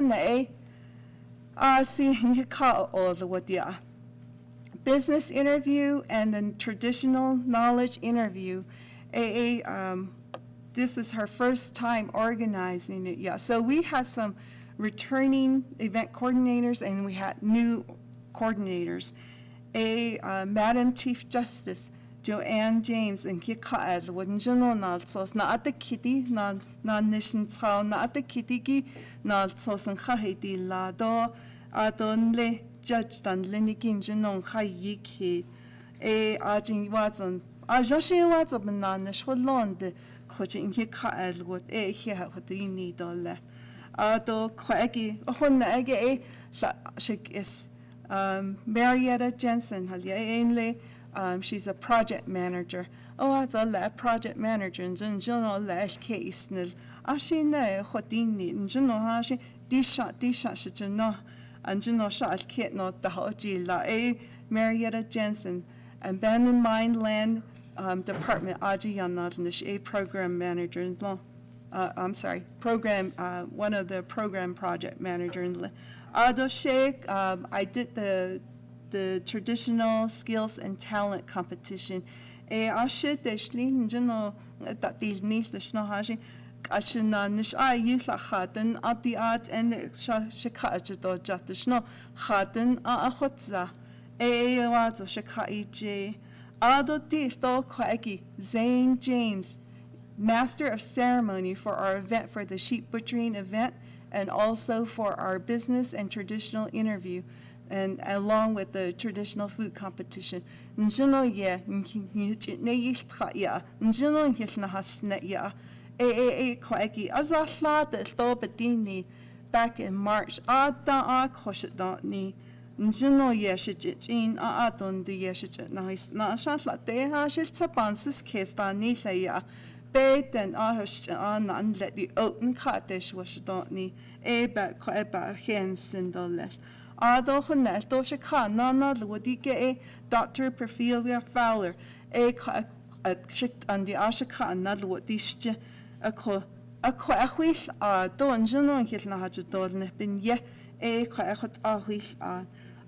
see you call all the what business interview and then traditional knowledge interview. This is her first time organizing it. So we had some returning event coordinators and we had new coordinators, Madam Chief Justice Joanne James and Kikaad wouldn't so not at the kitty, not nation chow, not at the kitty, not so and Kahiti la do, Adonle Judge Dan Linikin Genon Hayiki, Ajin Watson, Ajashi Watson Bananish Holland, Coaching he cut what a he had what they need all that. Do quaggy, on the egg is Marietta Jensen, she's a project manager. Oh, that's a project manager, and general last case. She know what they need, and general how she shot, should you know, and general shot kit not the Hoji La A. Marietta Jensen, Abandoned Mine Land Department, Aji Yanat, a program manager in law. I'm sorry, one of the program project manager in Ado Sheikh, I did the traditional skills and talent competition. I should actually, general, that these needs the Shnahashi, I should not nish I use a hatten at the art and the Shikajato Jatishno, hatten a hotza, a was a Shikai. Ado Tifto Quaggy, Zane James, Master of Ceremony for our event for the sheep butchering event, and also for our business and traditional interview, and along with the traditional food competition. Njino ye, njino ya, njino yisna hasnet ya, quaggy, azahla the stobadini back in March, a koshetani. Njino yeshijin adon the yeshijin nice nashat la deha shilsabansis kesta nilaya. Bait and none let the open cottage was don't need a back quite back hens and the left. Ado Honet, Doshika, Nana, Ludige, Dr. Perfilia Fowler, a tricked on the Ashika, another what this a quahuish, don't general hit Naja Dorn, been ye a quahot ahuish.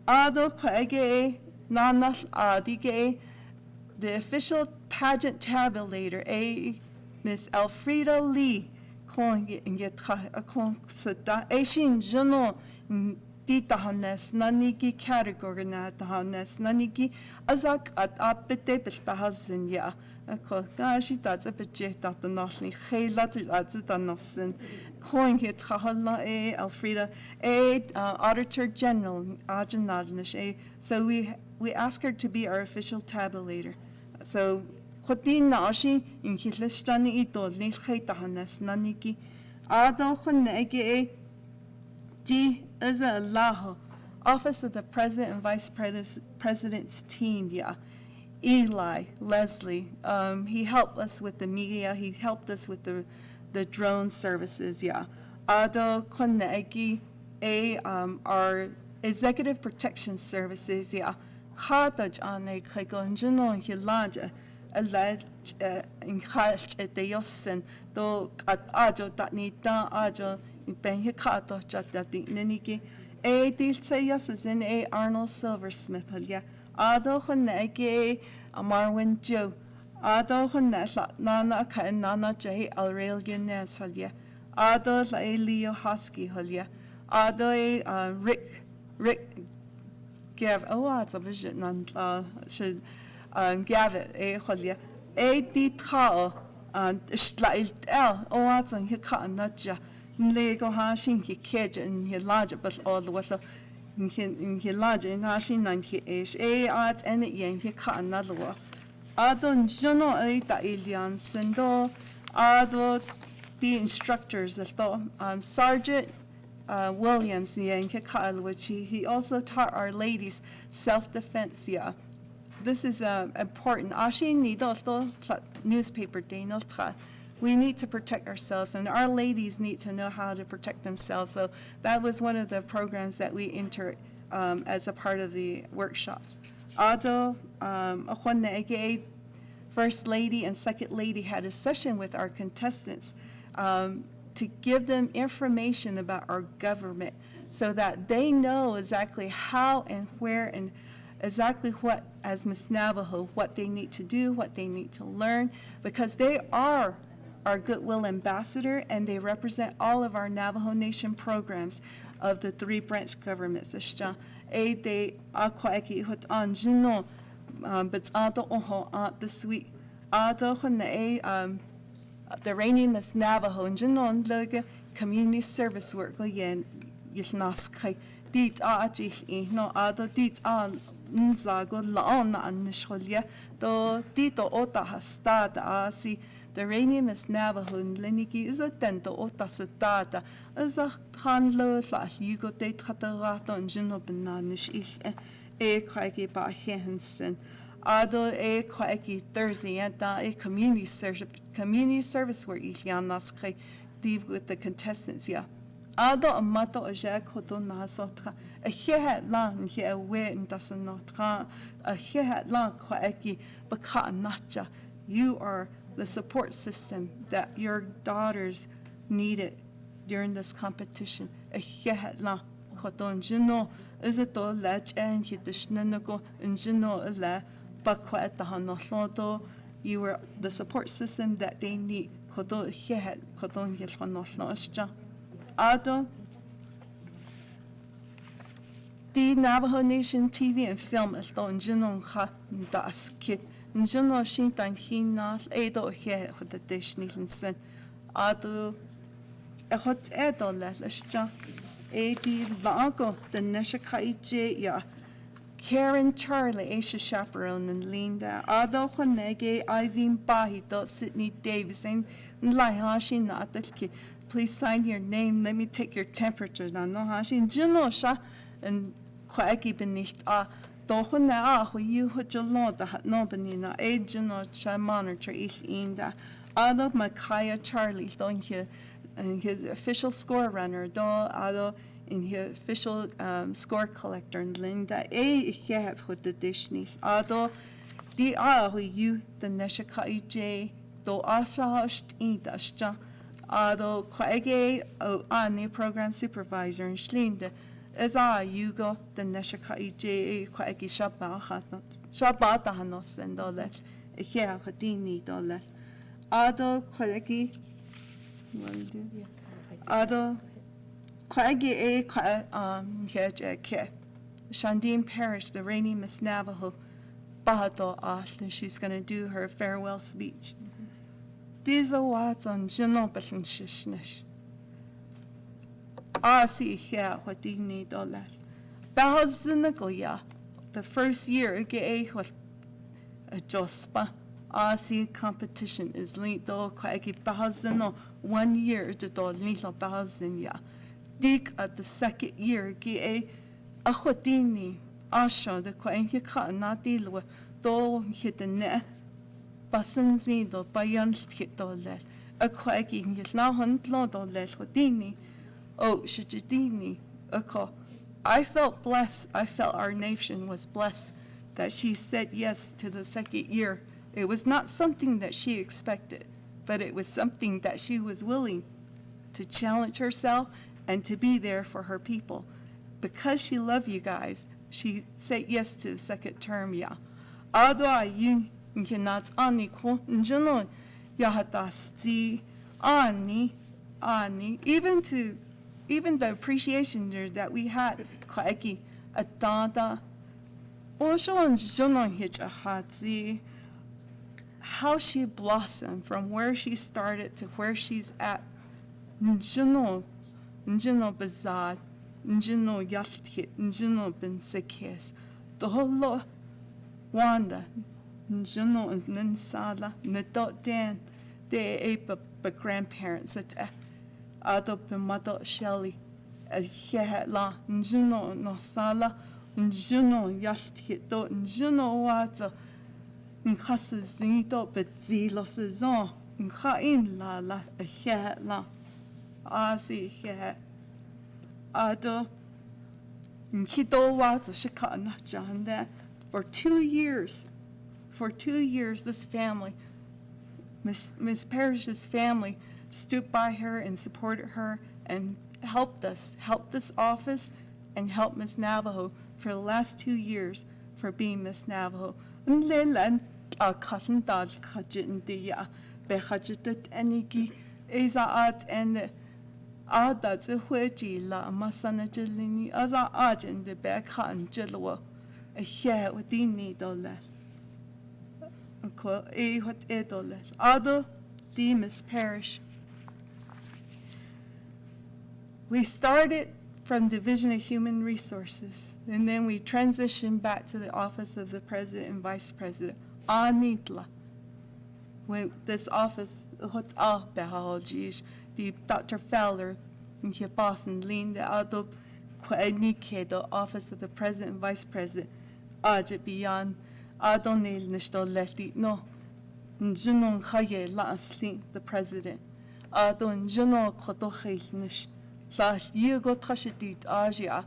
Ado quage, Nana, dige, the official pageant tabulator, a Miss Elfrida Lee, calling and get a consada, a shin general, Dita Hanes, Naniki category, not the Hanes, Naniki, Azak at Apete Behazin, ya. A call, she does a budget at the Nothing, Hay letter at the Nothing, calling it Tahana, a Elfrida, a Auditor General, Arjanadnish, a. So we ask her to be our official tabulator. So, Hotin Nashi in Hitlistani Idol, Nilhetahanes, Naniki, Ado Honege, D is a Laho, Office of the President and Vice President's team, yeah. Eli, Leslie, he helped us with the media, he helped us with the drone services, yeah. Ado Honegi, our Executive Protection Services, yeah. Hadaj on a Kagonjano Hilanja, a lad in Haj at the Yosen, though at Ajo that need da Ajo in Ben Hikato Jat that the Niniki, a deal say yes as in a Arnold Silversmith, yeah. Ado Honege, a Marwin Joe, Ado Honesla, Nana Ka Nana J. Aurelian Nansalia, Ado La Leo Husky Holia, Ado Rick. Gav, it's a vision and should give it a holia. A detail and slight it's on your cut and nutja. Lego hashing he cage and he larger, but all the water in he larger in hashing 98. A art and it yang he cut another one. Adon Jono a da Ilian Sendo, Ado the instructors, Sergeant. Williams, which he also taught our ladies self-defense. Yeah, this is important. Newspaper day. We need to protect ourselves, and our ladies need to know how to protect themselves. So that was one of the programs that we entered as a part of the workshops. Although First Lady and Second Lady had a session with our contestants. To give them information about our government so that they know exactly how and where and exactly what, as Miss Navajo, what they need to do, what they need to learn, because they are our Goodwill Ambassador and they represent all of our Navajo Nation programs of the 3 branch governments. The reigning Miss Navajo and Janon Loga community service work again Yilnaskay dit ajil no ado dit an nzago laon na anishholya do dito ota hasta da si the rainy Miss Navajo and Liniki is a tento o tasatata, as a handlo las yugo de tatarato and Juno bananish quacky by Hansen. Ado quacky Thursday and a community service where Ilianas leave with the contestants, yeah. Ado a mato a jack hoto nasotra, a head lang here win doesn't not a head lang quacky, but nacha. You are the support system that your daughters needed during this competition. A head lang hoton jino is a to latch and hit the shnanago and jino la bakwa at the hanoslodo. You were the support system that they need. Kodo head koton yelhonoslocha. Ado, the Navajo Nation TV and film is on Jinon Ha Das Kit. Njino Shintan Hinas Edo here with the dish Nielsen. Ado, a hot edo let's Adi Lago, the Neshakai J. Ya. Karen Charlie, Aisha Chaperone and Linda. Ado Honege, Ivan Bahito, Sydney Davis, and Laihashi Natalki. Please sign your name. Let me take your temperature. No hashin jinosha and quaggy beneath dohuna who you would your lord that no benina a jino try monitor each in the other Micaiah Charlie don't here and his official score runner do other in his official score collector and Linda a have put the dish niece other the who you the Neshakai J do asahast in the Ado quage ani program supervisor and Schlinde as Yugo the Neshakai J quagi Shabata Hanos and dolet here Hadini dolet Ado quagi Ado quagi a ke Shandine Parish the rainy Miss Navajo Bahato and she's gonna do her farewell speech. These are words on Jinobelin Shishnish. I see here what you need all that. Bahazinagoya, the first year, gay was a Jospa. I see competition is linked to Quagi Bahazino 1 year to do Nilo Bahazinia. Dig at the second year, gay a Hodini, Asha, the Quangi not deal with, though hit the net. Basenzido bayan titole a quagging is now huntlodo les hodini oh shijidini I felt blessed. I felt our nation was blessed that she said yes to the second year. It was not something that she expected, but it was something that she was willing to challenge herself and to be there for her people. Because she loved you guys, she said yes to the second term, yeah. Although you Nkinat ani ko njano yahatasti ani even the appreciation there that we had quaki atanda also njano hitahati how she blossomed from where she started to where she's at njano bazad njano yaltit njano ben sekes the whole Wanda Njano and Ninsala, Nadot Dan, they ape but grandparents at Adop and Mother Shelley, as Yahatla, Njano no Sala, Njano Yashtit, Njano Wata, Nkasas Nito, but Zilos is on, Nkain la, a Yahatla, Asi Yahat, Ado, Nkito Wata, Shikana Janda, for 2 years. For 2 years, this family, Miss Parrish's family, stood by her and supported her and helped this office and helped Miss Navajo for the last 2 years for being Miss Navajo. And that's a huji la masana jelini as a agent the back hand jelwa a hair with dini dollar. Other Miss Parish. We started from Division of Human Resources, and then we transitioned back to the Office of the President and Vice President. Anitla. when this office, what's all behajish, the Dr. Fowler, in here Boston, lean the auto, the office of the president and vice president, ajit beyond, adonil nishto lefti, no, njunon haye la asli, the president, adon juno kotohil nish, la yugo trashidit aja,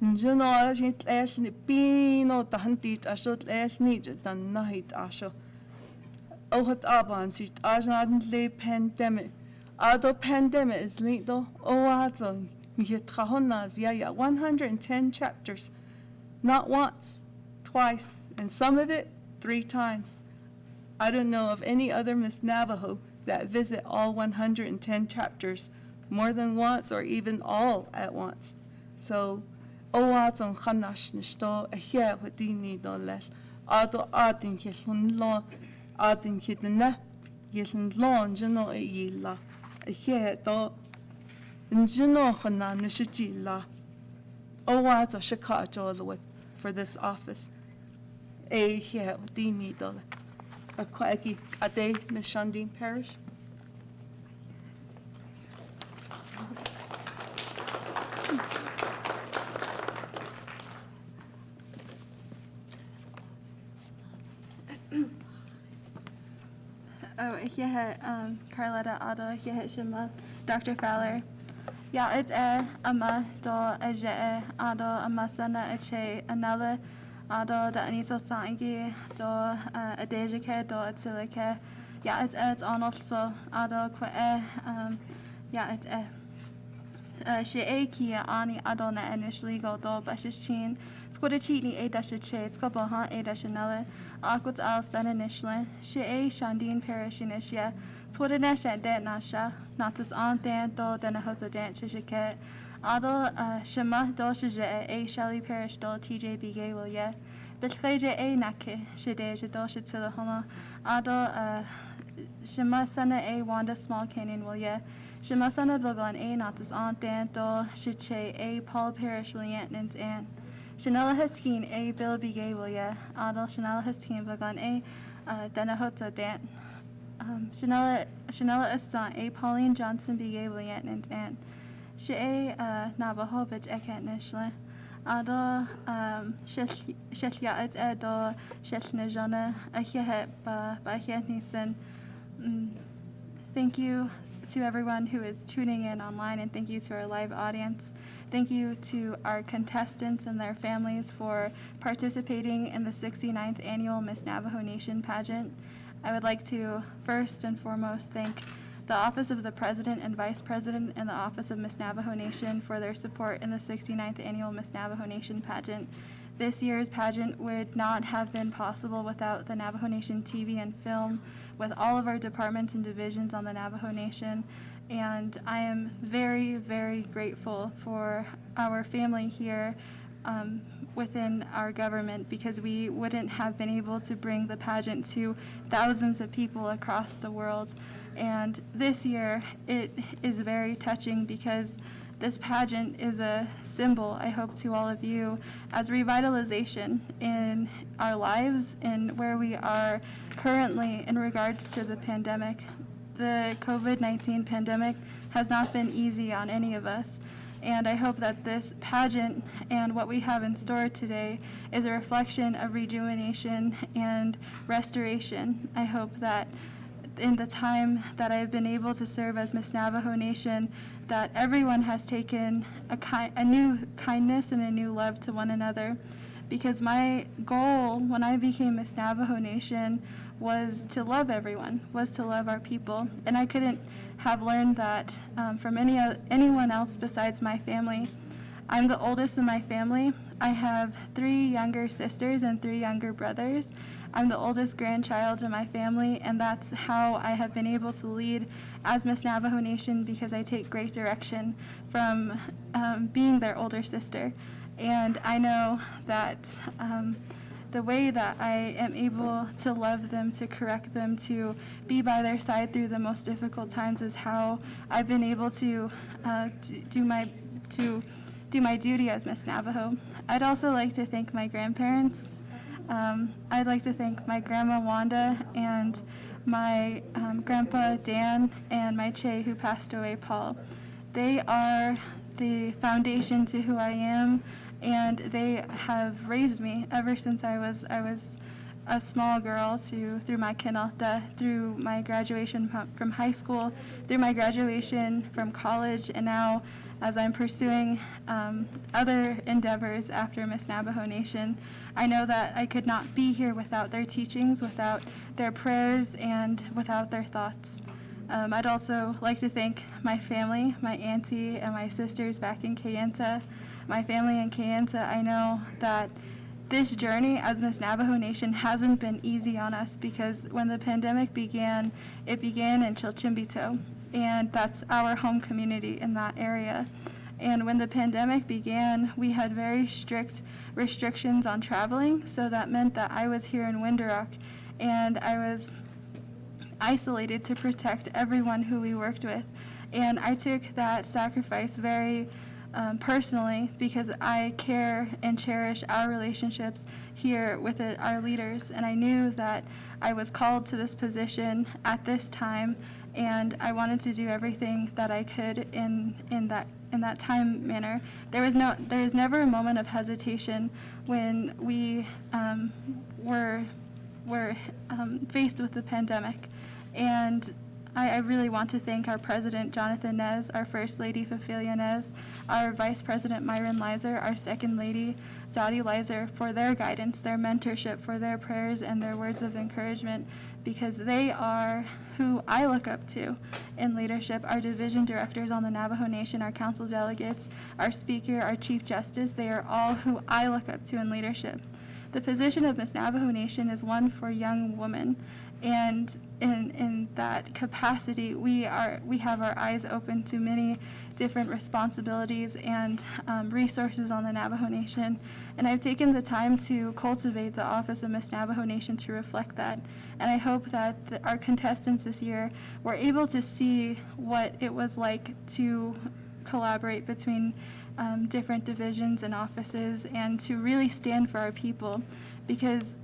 njuno ajit esni, pino tahantit ashot esni, dan nahit asho. Ohat aban sit ajan le pandemic. Ado pandemic is lindo. Oazo mihitrahonas yaya 110 chapters. Not once, twice, and some of it 3 times. I don't know of any other Miss Navajo that visit all 110 chapters more than once or even all at once. So oazo khanash nishto ahia hodini do les. Ado adin kihun lo. Adin kitna yelin lon jano e yila he do njano khana nishijila owa to shikajo for this office e he dini do a kwagi ade Miss Shandine Parrish. Oh, yeah, Carletta Ado, yeah, Shima, Dr. Fowler. Yeah, it's ama do aje ado amasana eche anala ado da aniso sangi do adejike do atsilike. Yeah, it's on also ado kwa yeah, it's she kia ani adona initially go do bashishin. Squad cheatney a dash che, scobaha a dash another. Aquat al sun initially. She Shandine Parish initia. Squad a nash at dat nasha. Not as on dan do than a hoto dance shike. Ado shema do shije a Shelley Parish do TJ Bigay will ye. Betleje a nake. She deja do shit to the hono. Ado Shema sana a Wanda Small Canyon will ye. Shema sana Bogon a not as on dan do shiche a Paul Parish will yet and Chanela Huskin a Bill Bigay will ya. Adol Chanela Huskin Bagan a Danahoto Dan. Chanela Estan a Pauline Johnson Bigay will yet and she a Navajo bitch ekat nishle. Adol Shetya et edo Shetna Jona a hihet ba hiet nisen. Thank you to everyone who is tuning in online, and thank you to our live audience. Thank you to our contestants and their families for participating in the 69th Annual Miss Navajo Nation Pageant. I would like to first and foremost thank the Office of the President and Vice President and the Office of Miss Navajo Nation for their support in the 69th Annual Miss Navajo Nation Pageant. This year's pageant would not have been possible without the Navajo Nation TV and film, with all of our departments and divisions on the Navajo Nation. And I am very, very grateful for our family here within our government, because we wouldn't have been able to bring the pageant to thousands of people across the world. And this year, it is very touching because this pageant is a symbol, I hope, to all of you as revitalization in our lives and where we are currently in regards to the pandemic. The COVID-19 pandemic has not been easy on any of us, and I hope that this pageant and what we have in store today is a reflection of rejuvenation and restoration. I hope that in the time that I've been able to serve as Miss Navajo Nation, that everyone has taken a new kindness and a new love to one another. Because my goal when I became Miss Navajo Nation was to love everyone, was to love our people. And I couldn't have learned that from anyone else besides my family. I'm the oldest in my family. I have 3 younger sisters and 3 younger brothers. I'm the oldest grandchild in my family, and that's how I have been able to lead as Miss Navajo Nation, because I take great direction from being their older sister. And I know that the way that I am able to love them, to correct them, to be by their side through the most difficult times is how I've been able to do my duty as Miss Navajo. I'd also like to thank my grandparents. I'd like to thank my grandma Wanda and my grandpa Dan and my Che who passed away, Paul. They are the foundation to who I am, and they have raised me ever since I was a small girl through my kinalta, through my graduation from high school, through my graduation from college, and now as I'm pursuing other endeavors after Miss Navajo Nation. I know that I could not be here without their teachings, without their prayers, and without their thoughts. I'd also like to thank my family, my auntie and my sisters back in Kayenta. My family in Kayenta, I know that this journey as Miss Navajo Nation hasn't been easy on us because when the pandemic began, it began in Chilchimbito, and that's our home community in that area. And when the pandemic began, we had very strict restrictions on traveling, so that meant that I was here in Winderock, and I was isolated to protect everyone who we worked with. And I took that sacrifice very personally because I care and cherish our relationships here with our leaders. And I knew that I was called to this position at this time, and I wanted to do everything that I could in that time manner. There was never a moment of hesitation when we were faced with the pandemic. And I really want to thank our President, Jonathan Nez, our First Lady, Fafilia Nez, our Vice President, Myron Lizer, our Second Lady, Dottie Lizer, for their guidance, their mentorship, for their prayers and their words of encouragement, because they are who I look up to in leadership. Our division directors on the Navajo Nation, our council delegates, our speaker, our Chief Justice, they are all who I look up to in leadership. The position of Miss Navajo Nation is one for young women, and in that capacity, we have our eyes open to many different responsibilities and resources on the Navajo Nation. And I've taken the time to cultivate the office of Miss Navajo Nation to reflect that. And I hope that our contestants this year were able to see what it was like to collaborate between different divisions and offices, and to really stand for our people, because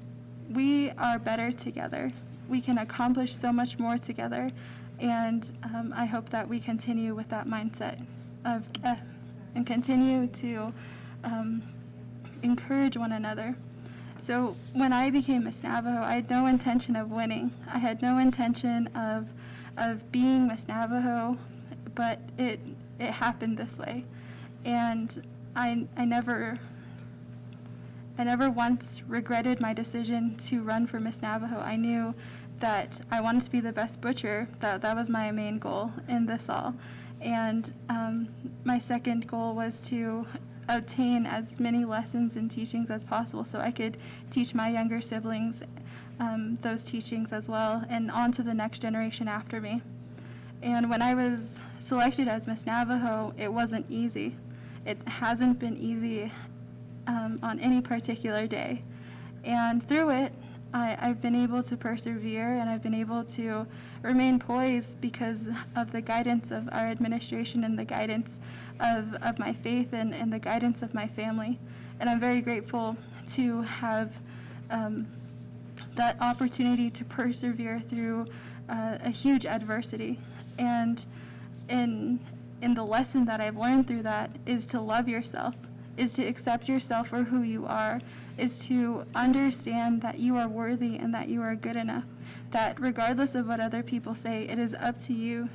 we are better together. We can accomplish so much more together, and I hope that we continue with that mindset of and continue to encourage one another. So when I became Miss Navajo, I had no intention of winning. I had no intention of being Miss Navajo, but it happened this way. And I never once regretted my decision to run for Miss Navajo. I knew that I wanted to be the best butcher. That was my main goal in this all. And my second goal was to obtain as many lessons and teachings as possible so I could teach my younger siblings those teachings as well, and on to the next generation after me. And when I was selected as Miss Navajo, it wasn't easy. It hasn't been easy on any particular day. And through it, I've been able to persevere, and I've been able to remain poised because of the guidance of our administration and the guidance of my faith and the guidance of my family. And I'm very grateful to have that opportunity to persevere through a huge adversity. And in the lesson that I've learned through that is to love yourself, is to accept yourself for who you are, is to understand that you are worthy and that you are good enough, that regardless of what other people say, it is up to you.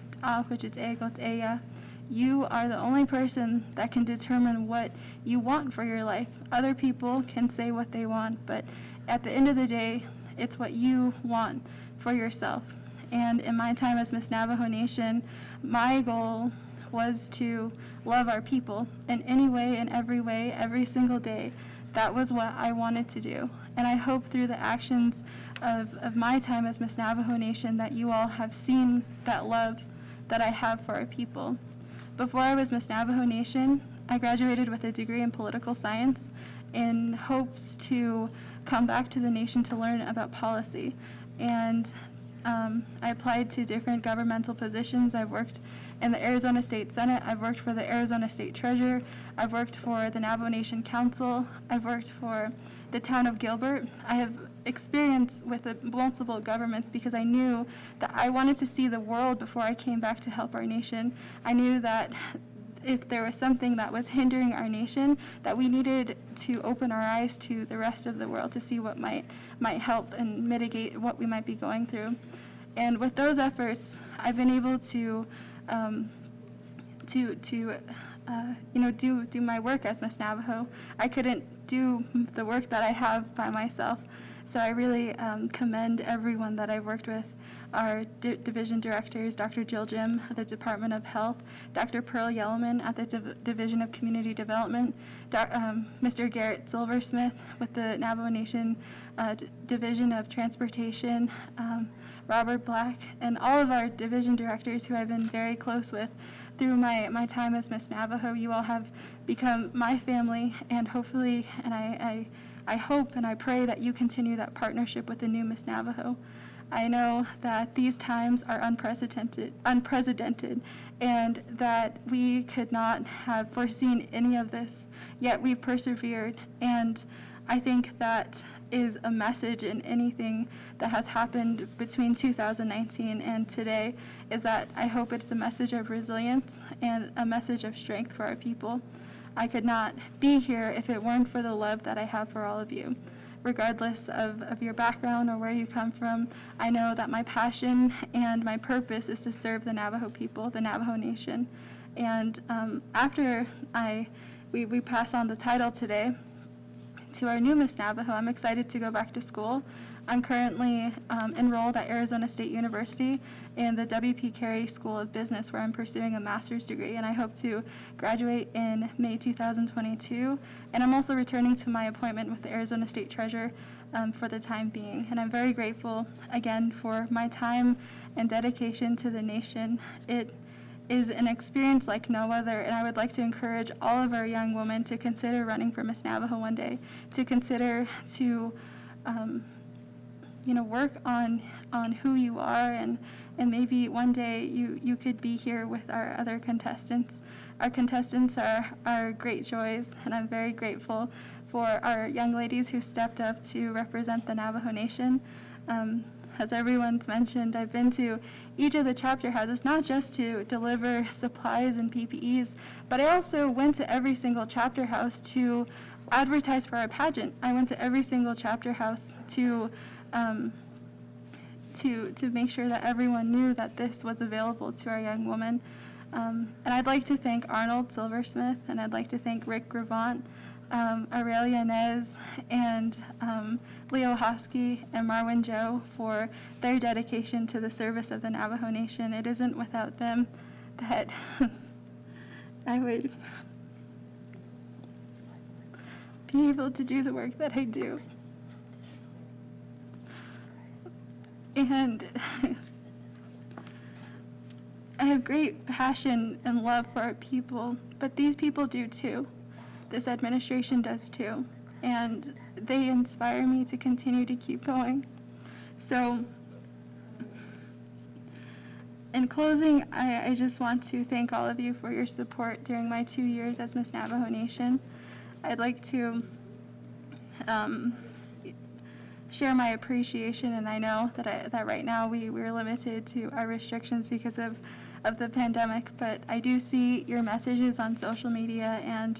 You are the only person that can determine what you want for your life. Other people can say what they want, but at the end of the day, it's what you want for yourself. And in my time as Miss Navajo Nation, my goal was to love our people in any way, in every way, every single day. That was what I wanted to do. And I hope through the actions of my time as Miss Navajo Nation that you all have seen that love that I have for our people. Before I was Miss Navajo Nation, I graduated with a degree in political science in hopes to come back to the nation to learn about policy. And I applied to different governmental positions. I've worked in the Arizona State Senate. I've worked for the Arizona State Treasurer. I've worked for the Navajo Nation Council. I've worked for the town of Gilbert. I have experience with the multiple governments because I knew that I wanted to see the world before I came back to help our nation. I knew that if there was something that was hindering our nation, that we needed to open our eyes to the rest of the world to see what might help and mitigate what we might be going through. And with those efforts, I've been able to do my work as Miss Navajo. I couldn't do the work that I have by myself. So I really commend everyone that I've worked with, our division directors, Dr. Jill Jim at the Department of Health, Dr. Pearl Yellowman at the Division of Community Development, Mr. Garrett Silversmith with the Navajo Nation Division of Transportation, Robert Black, and all of our division directors who I've been very close with through my time as Miss Navajo. You all have become my family, and hopefully, and I hope and I pray that you continue that partnership with the new Miss Navajo. I know that these times are unprecedented, and that we could not have foreseen any of this, yet we've persevered. And I think that is a message in anything that has happened between 2019 and today, is that I hope it's a message of resilience and a message of strength for our people. I could not be here if it weren't for the love that I have for all of you. Regardless of your background or where you come from, I know that my passion and my purpose is to serve the Navajo people, the Navajo Nation. And after we pass on the title today to our new Miss Navajo, I'm excited to go back to school. I'm currently enrolled at Arizona State University in the W.P. Carey School of Business, where I'm pursuing a master's degree, and I hope to graduate in May 2022. And I'm also returning to my appointment with the Arizona State Treasurer for the time being. And I'm very grateful, again, for my time and dedication to the nation. It is an experience like no other, and I would like to encourage all of our young women to consider running for Miss Navajo one day, to consider to work on who you are, and maybe one day you could be here with our other contestants. Our contestants are great joys, and I'm very grateful for our young ladies who stepped up to represent the Navajo Nation. As everyone's mentioned, I've been to each of the chapter houses, not just to deliver supplies and PPEs, but I also went to every single chapter house to advertise for our pageant. I went to every single chapter house to make sure that everyone knew that this was available to our young women. And I'd like to thank Arnold Silversmith, and I'd like to thank Rick Gravant, Aurelia Nez, and Leo Hosky and Marwin Joe for their dedication to the service of the Navajo Nation. It isn't without them that I would be able to do the work that I do. And I have great passion and love for our people, but these people do too. This administration does too. And they inspire me to continue to keep going. So, in closing, I just want to thank all of you for your support during my 2 years as Miss Navajo Nation. I'd like to share my appreciation, and I know that right now we're limited to our restrictions because of the pandemic, but I do see your messages on social media, and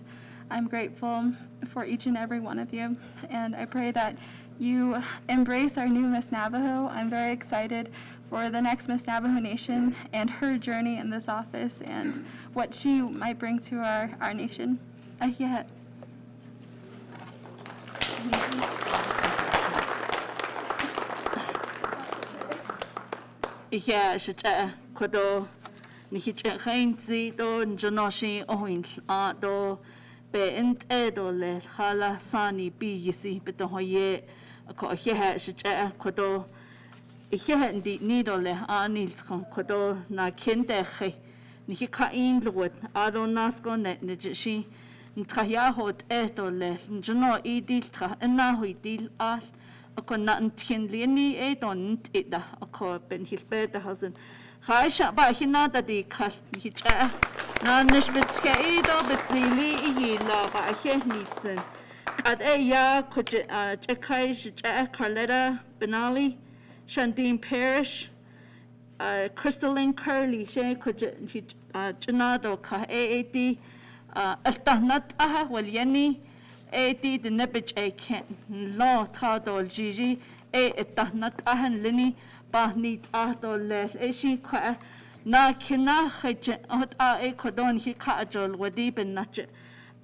I'm grateful for each and every one of you, and I pray that you embrace our new Miss Navajo. I'm very excited for the next Miss Navajo Nation and her journey in this office and what she might bring to our nation. Ahiyahat. Ihe shita kodo nihiche khainzi do njonoshi ohin do be do le hala sani bi yisi betoye ko ihe shita kodo ihe ndi nido le anil kodo na kende khe nihi kain luwat ado nasko ne nishi ntraya hot do le njono idil tra na huidil al ako na ntinlieni don ida ako ben hilbeda hasen Haisha ba hinada di kal hicha na nishbitske ido bitzili iyila ba hehnitzen At ya could Jekai Carletta Benali, Shandine Parrish, Crystalline Curly, Shay could Janado Ka AAD, Altanat Aha, well Yenny, AD the Nebich A Kent, Law Tadol Gigi, A Etanat Ahan Linny, Bahnit Adol Les, Ashi Qua, Na Kina Hajit, A Codon Hikajol, Wadib and Natchet.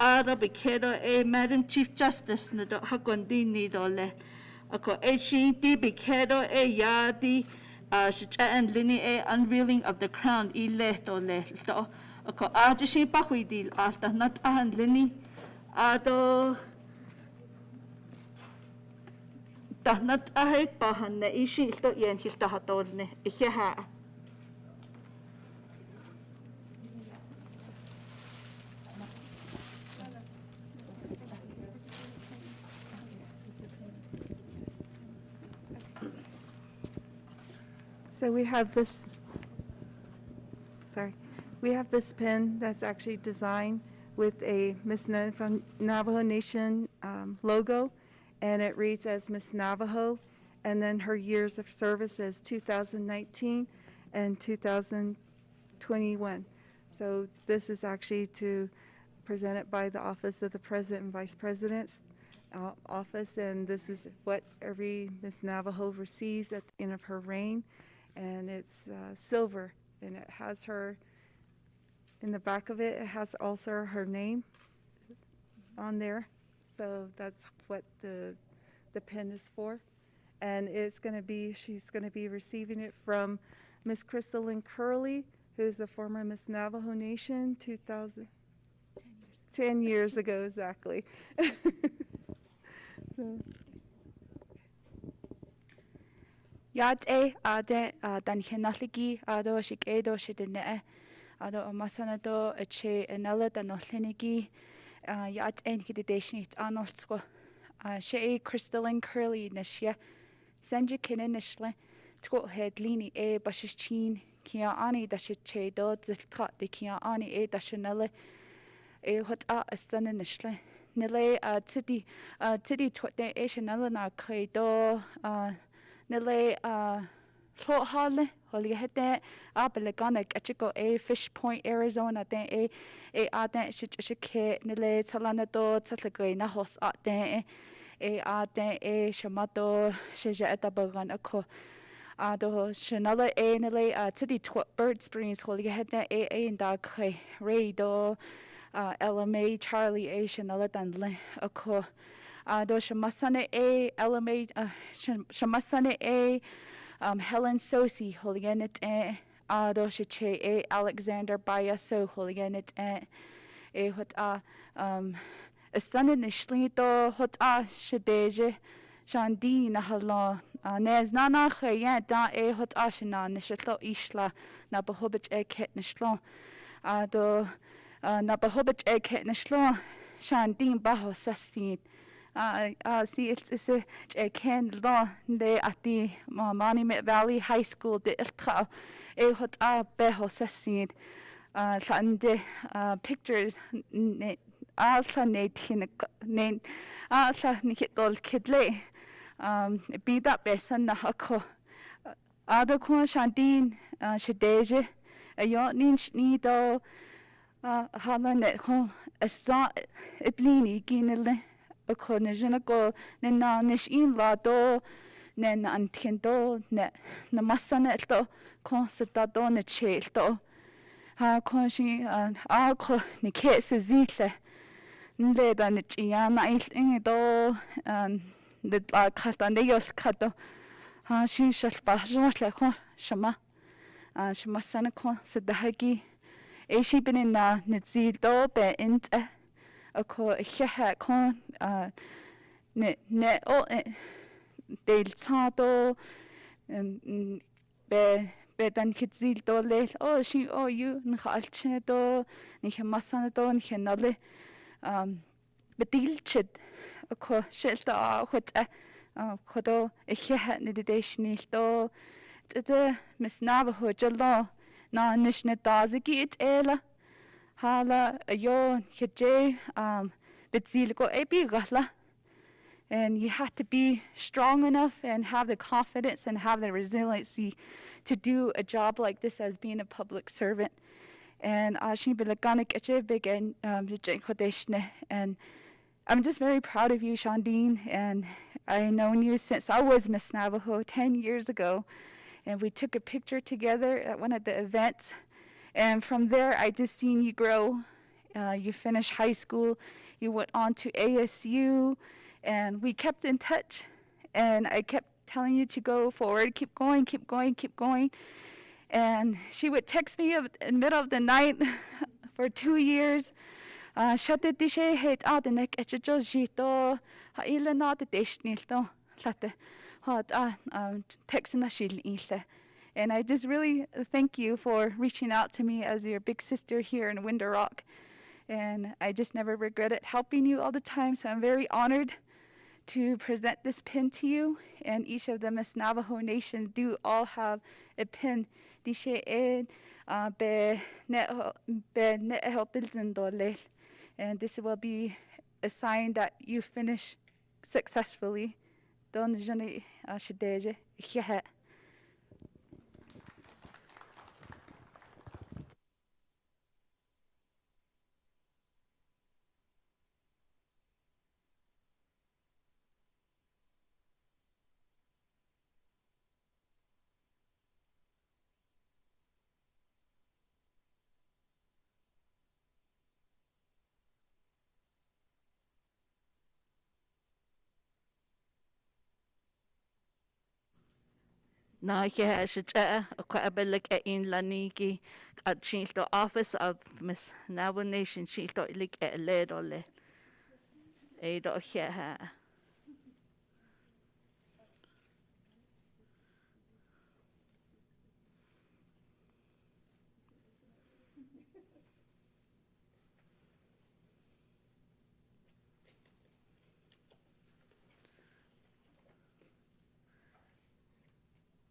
Ara Bikedo a Madam Chief Justice Nado Hakondi Nidole. Ako Eshi di Bikedo a Yadi Shija and Lini a unveiling of the crown Ileto Leto. Ako Ajishi Bahuidil Alta Nat and Lini Ado Dahnat Ahe Bahan Ishi Sto Yen Histahatolne Iheha. So we have this, we have this pin that's actually designed with a Miss Navajo Nation logo, and it reads as Miss Navajo, and then her years of service is 2019 and 2021. So this is actually presented by the Office of the President and Vice President's office, and this is what every Miss Navajo receives at the end of her reign. And it's silver, and it has her, in the back of it, it has also her name on there. So that's what the pin is for. And it's going to be, she's going to be receiving it from Miss Crystalline Curley, who's the former Miss Navajo Nation, 10 years ago, exactly. So. Yad ade dan henaligi ado shik edo shidene ado masanado che enala dan olhenigi yad en hididation it anolsko she Crystalline Curly nishya sendja kine nishle tko headlini bashichin kia ani da che do ziltra de kia ani dashanale hot asana nishle nile tidi twote shanala na kaido Nile Fort Harley, Holy Hete, Abeleganic, Achiko, Fish Point, Arizona, then Aden, Shike, Nile, Talanado, Tatagay, Nahos, Aden, Aden, Shamato, Shaja Etabagan, Ako, Ado, Shanala, Nile, Titty Bird Springs, Holy Hete, and Dark, Raydo, LMA, Charlie, Shanala, Dan, Ako. Do shamasane LMA shamasane Helen Sosi holianet do shache Alexander Bayaso holianet hot sanin shlito hot shadeje shandi na hala nez nana khaya da hot ashina nishlo ishla na bahobich ket nishlo do na bahobich ket nishlo shandi baho sasin see, it's a can law de at the Monument Valley High School de Iltra hot beho sassin sande pictures alta natin alta nikitol kidle be that besan na hako ado ko shandin shadeje ayo ni do hala net ko asa itlini ginile Ako Najanago, Nena Nish in Lado, Nen Antiendo, Namasana to, Constado, Nechelto, Ha Conshi, Alco, Nikes Zile, Nleda Nichiana, Indo, and the Catandeos Cato, Ha she shall pass like Shama, Shamasanaco, said the Hagi, a sheep in Nizido, be int. Ako heha kon ne o del tato be dan kitzil do le o shi o you nkhalchne do ni masana do ni nale bedilchid ako shelta hot khodo heha ne dedeshnil do tete Miss Navajo jalo na nishne dazigi it ela Hala yo hije bitzil ko epi gahla And you have to be strong enough and have the confidence and have the resiliency to do a job like this as being a public servant. And and I'm just very proud of you, Shondine, and I've known you since I was Miss Navajo 10 years ago, and we took a picture together at one of the events, and from there I just seen you grow. You finished high school, you went on to ASU, and we kept in touch, and I kept telling you to go forward, keep going, keep going, keep going. And she would text me in the middle of the night for 2 years. Text and I just really thank you for reaching out to me as your big sister here in Winter Rock. And I just never regretted helping you all the time, so I'm very honored to present this pin to you. And each of the Miss Navajo Nation do all have a pin. And this will be a sign that you finish successfully. Na here shita kwabelek in laniki at the office of Miss Navajo Nation chilto ilik ledole. Edo here.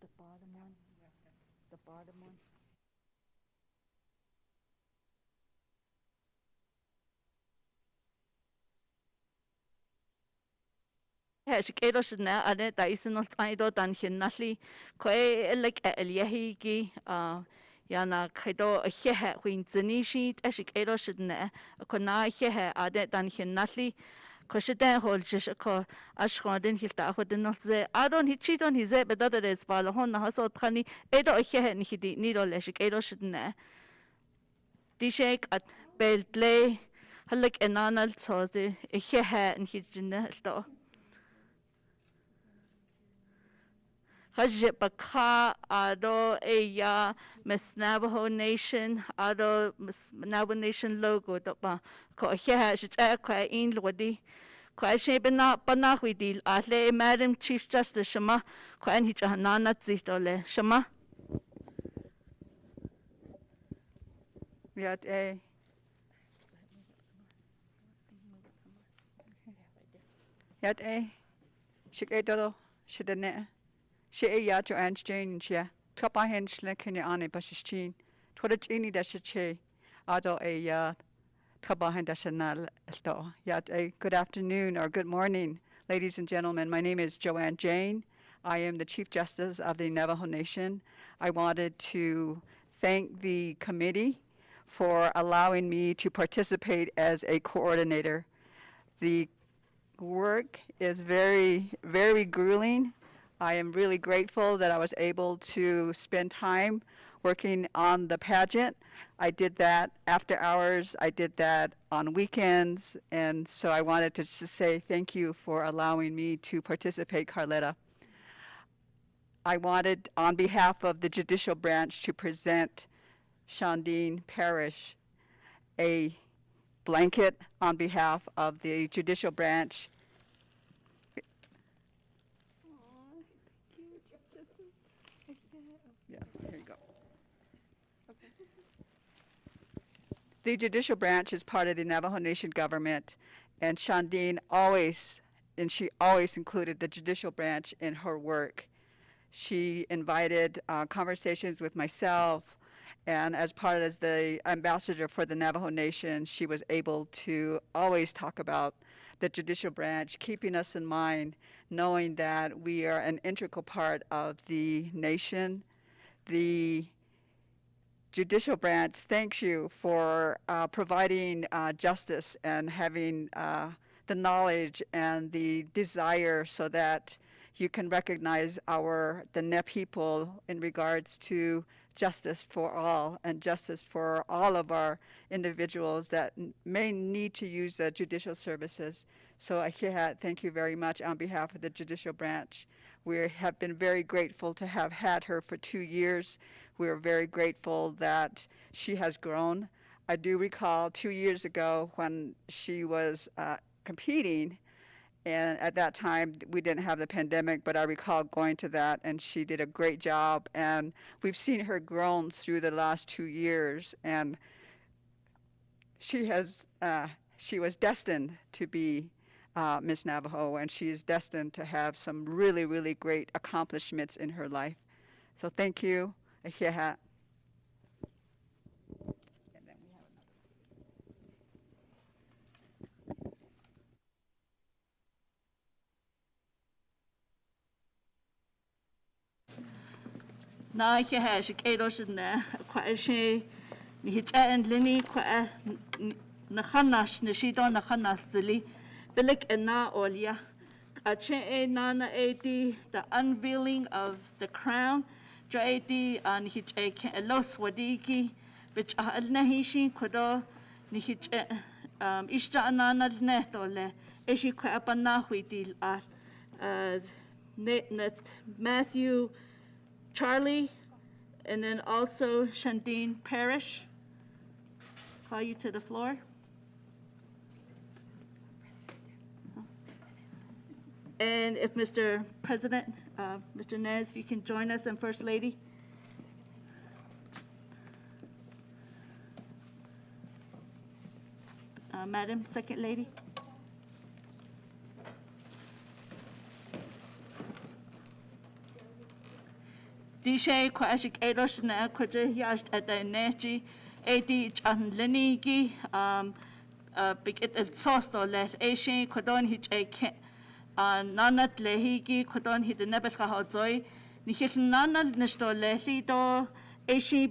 The bottom one. The bottom one. Heshikedo shna ane taisinol taido dan hinali kwe like eliahigi yana kaido hehe win zinishi heshikedo shna kona hehe ade dan hinali Koshiten hol jishko ashkodin hilta hodin nolze adon hichidon hize bedada des balahon na haso tani edo hehe nihidi nido leshik edo shidne dishek at beltle halek enanal tsoze hehe nihidne sto Hajje baka ado eya Miss Navajo Nation ado Miss Navajo Nation logo dopa ko hehe shita kwa in lodi kwa shebena banahwidil ahle Madam Chief Justice shama kwa en hijanana zitole shama Yat a Yat a Shikedo Shidane She ya to Ange Jane Chia Topa Henschle Kenya Ane Bashishin Twitchini Dashache Ado a Toba Hendashanal Esto Yat a good afternoon or good morning, ladies and gentlemen. My name is Joanne Jane. I am the Chief Justice of the Navajo Nation. I wanted to thank the committee for allowing me to participate as a coordinator. The work is very, very grueling. I am really grateful that I was able to spend time working on the pageant. I did that after hours, I did that on weekends, and so I wanted to just say thank you for allowing me to participate, Carletta. I wanted, on behalf of the judicial branch, to present Shondine Parrish a blanket on behalf of the judicial branch. Yeah, here you go. The judicial branch is part of the Navajo Nation government, and Shondine always included the judicial branch in her work. She invited conversations with myself, and as part of the ambassador for the Navajo Nation, she was able to always talk about the judicial branch, keeping us in mind, knowing that we are an integral part of the nation. The judicial branch thanks you for providing justice and having the knowledge and the desire so that you can recognize the NEP people in regards to justice for all and justice for all of our individuals that may need to use the judicial services. So thank you very much on behalf of the judicial branch. We have been very grateful to have had her for 2 years. We are very grateful that she has grown. I do recall 2 years ago when she was competing, and at that time we didn't have the pandemic, but I recall going to that, and she did a great job. And we've seen her grown through the last 2 years, and she was destined to be Miss Navajo, and she is destined to have some really, really great accomplishments in her life. So thank you. Ahiha. Na ich has ich eroshna kwa she ni hit and lini kwa na khanas ni shido na khanas zili bilik na olia ache nana eti the unveiling of the crown jaiti an hit a los wadiki which alna hishi kodo ni hit ishta nana netole eshi kwa apana huitil net Matthew Charlie, and then also Shandine Parrish. Call you to the floor. And if Mr. President, Mr. Nez, if you can join us, and First Lady. Madam Second Lady. Dishe kwashik edosh na kwaje yasht at the nechi edi chan lenigi big it el sosto les eshe kodon hich a nanat lehigi kodon hit the nebes kahozoi ni hit nanal nesto lesido eshe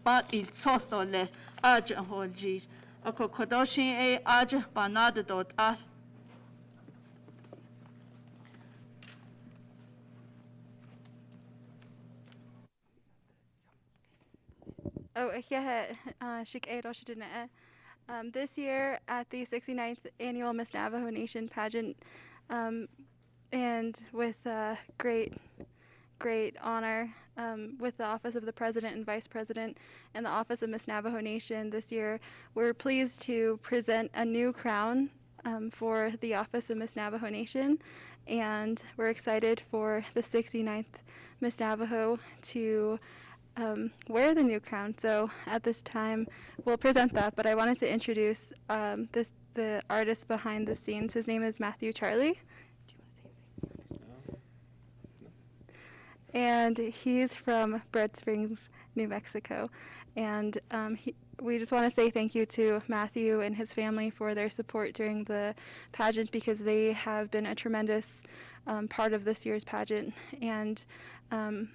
bat il sosto les aj holji ako kodoshi e aj banada dot as. Oh, this year at the 69th Annual Miss Navajo Nation Pageant, and with great honor with the Office of the President and Vice President and the Office of Miss Navajo Nation this year, we're pleased to present a new crown for the Office of Miss Navajo Nation, and we're excited for the 69th Miss Navajo to wear the new crown. So at this time, we'll present that, but I wanted to introduce the artist behind the scenes. His name is Matthew Charlie. Do you want to say anything? And he's from Bread Springs, New Mexico. And we just want to say thank you to Matthew and his family for their support during the pageant, because they have been a tremendous part of this year's pageant. And I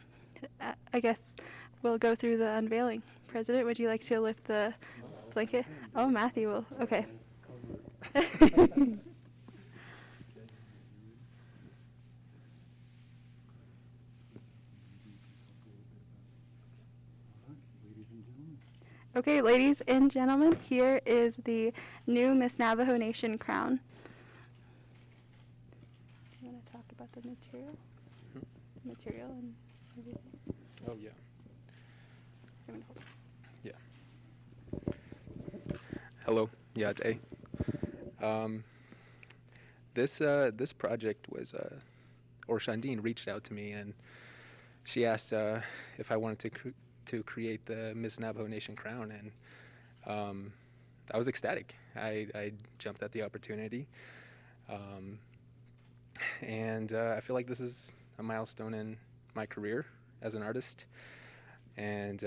guess we'll go through the unveiling. President, would you like to lift the blanket? Oh, Matthew will. Okay. Okay, ladies and gentlemen, here is the new Miss Navajo Nation crown. Do you want to talk about the material? Material and everything? Oh, yeah. Yeah. Hello. Yeah, it's A. This project was, or Shandine reached out to me, and she asked if I wanted to create the Miss Navajo Nation crown, and I was ecstatic. I jumped at the opportunity, and I feel like this is a milestone in my career as an artist. And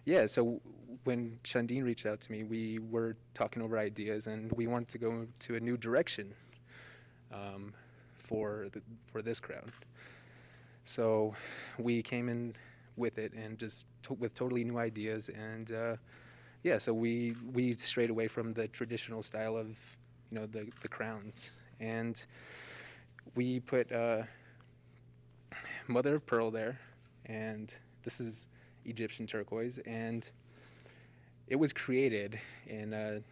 yeah, so when Shandine reached out to me, we were talking over ideas, and we wanted to go to a new direction for this crown. So we came in with it and just with totally new ideas, and yeah, so we strayed away from the traditional style of the crowns, and we put mother of pearl there, and this is Egyptian turquoise, and it was created in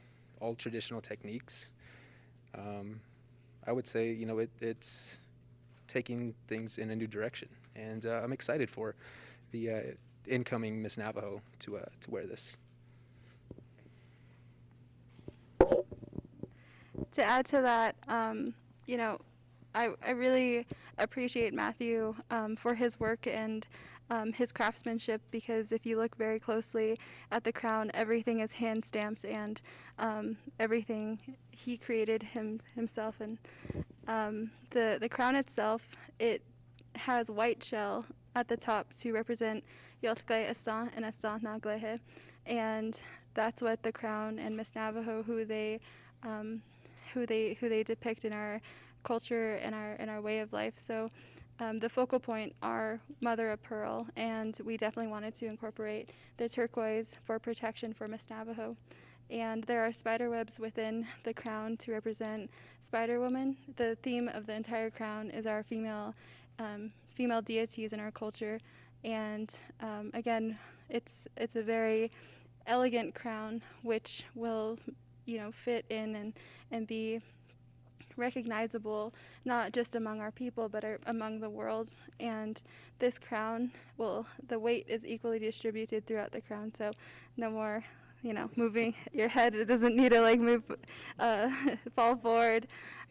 all traditional techniques. I would say, it's taking things in a new direction, and I'm excited for the incoming Miss Navajo to wear this. To add to that, I really appreciate Matthew for his work and his craftsmanship, because if you look very closely at the crown, everything is hand stamped, and everything he created himself. And the crown itself, it has white shell at the top to represent Yotkle Estan and Estan Naglehe, and that's what the crown and Miss Navajo, who they depict in our culture and our way of life. So the focal point are mother of pearl, and we definitely wanted to incorporate the turquoise for protection for Miss Navajo. And there are spider webs within the crown to represent Spider Woman. The theme of the entire crown is our female deities in our culture, and again, it's a very elegant crown which will fit in and be recognizable not just among our people but among the world. And this crown, the weight is equally distributed throughout the crown, so no more moving your head. It doesn't need to move fall forward,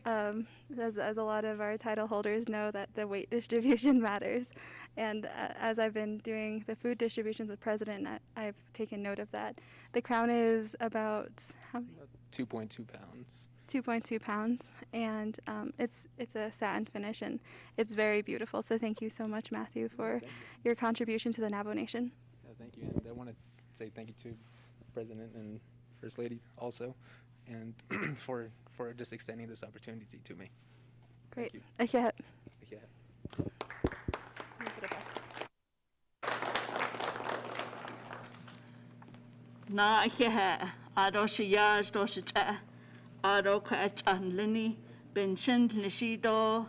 as a lot of our title holders know that the weight distribution matters. And as I've been doing the food distributions with President, I've taken note of that. The crown is about how many? 2.2 pounds. 2.2 pounds, and it's a satin finish, and it's very beautiful. So thank you so much, Matthew, for your contribution to the Navajo Nation. Yeah, thank you, and I want to say thank you to President and First Lady also, and for just extending this opportunity to me. Great. Thank you. Ahiet. Yeah. Na Ahiet, Ado Shiyaj do Shita, Ado Kach and Lini, Ben Shind Nishido,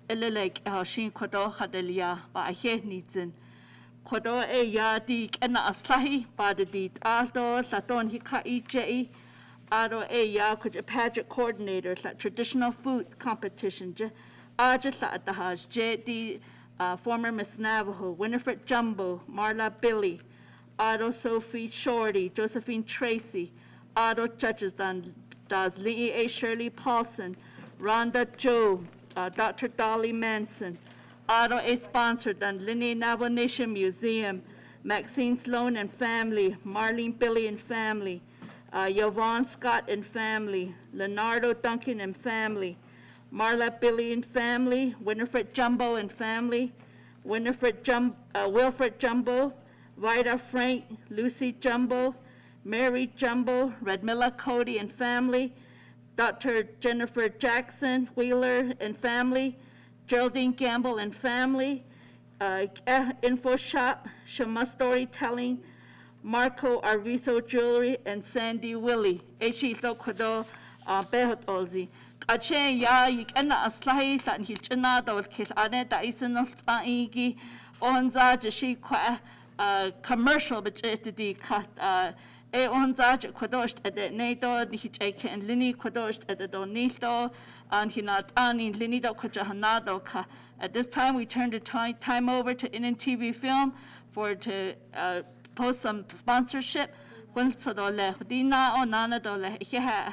Elelek Hashin Kodo Hadelia, by Ahiet Nitzin. Kodo e ya dik ena aslahi bada dit aldo saton hika ije ado e ya kuj pageant coordinator la traditional food competition je aja sa atahaj je di former Miss Navajo Winifred Jumbo Marla Billy Ado Sophie Shorty Josephine Tracy Ado judges das Lee A. Shirley Paulson Rhonda Joe Dr. Dolly Manson Auto A sponsored on Linnea Navajo Nation Museum, Maxine Sloan and family, Marlene Billy and family, Yvonne Scott and family, Leonardo Duncan and family, Marla Billy and family, Winifred Jumbo and family, Wilfred Jumbo, Vida Frank, Lucy Jumbo, Mary Jumbo, Redmilla Cody and family, Dr. Jennifer Jackson Wheeler and family, Geraldine Gamble and family, Info Shop, Shama Storytelling, Marco Arviso Jewelry, and Sandy Willie. Eshito Kodo Behot Olzi. Kache ya yikena aslahi san hilchina dol kis ane da isenol tsaigi onza jashi kwa commercial budget di kat onza kodosh at the NATO hich and lini kodosh at the donito and hinat ani lini do kojahanado ka. At this time we turn the time over to NNTV Film to post some sponsorship. Hulso dole dina o nana dole yeah.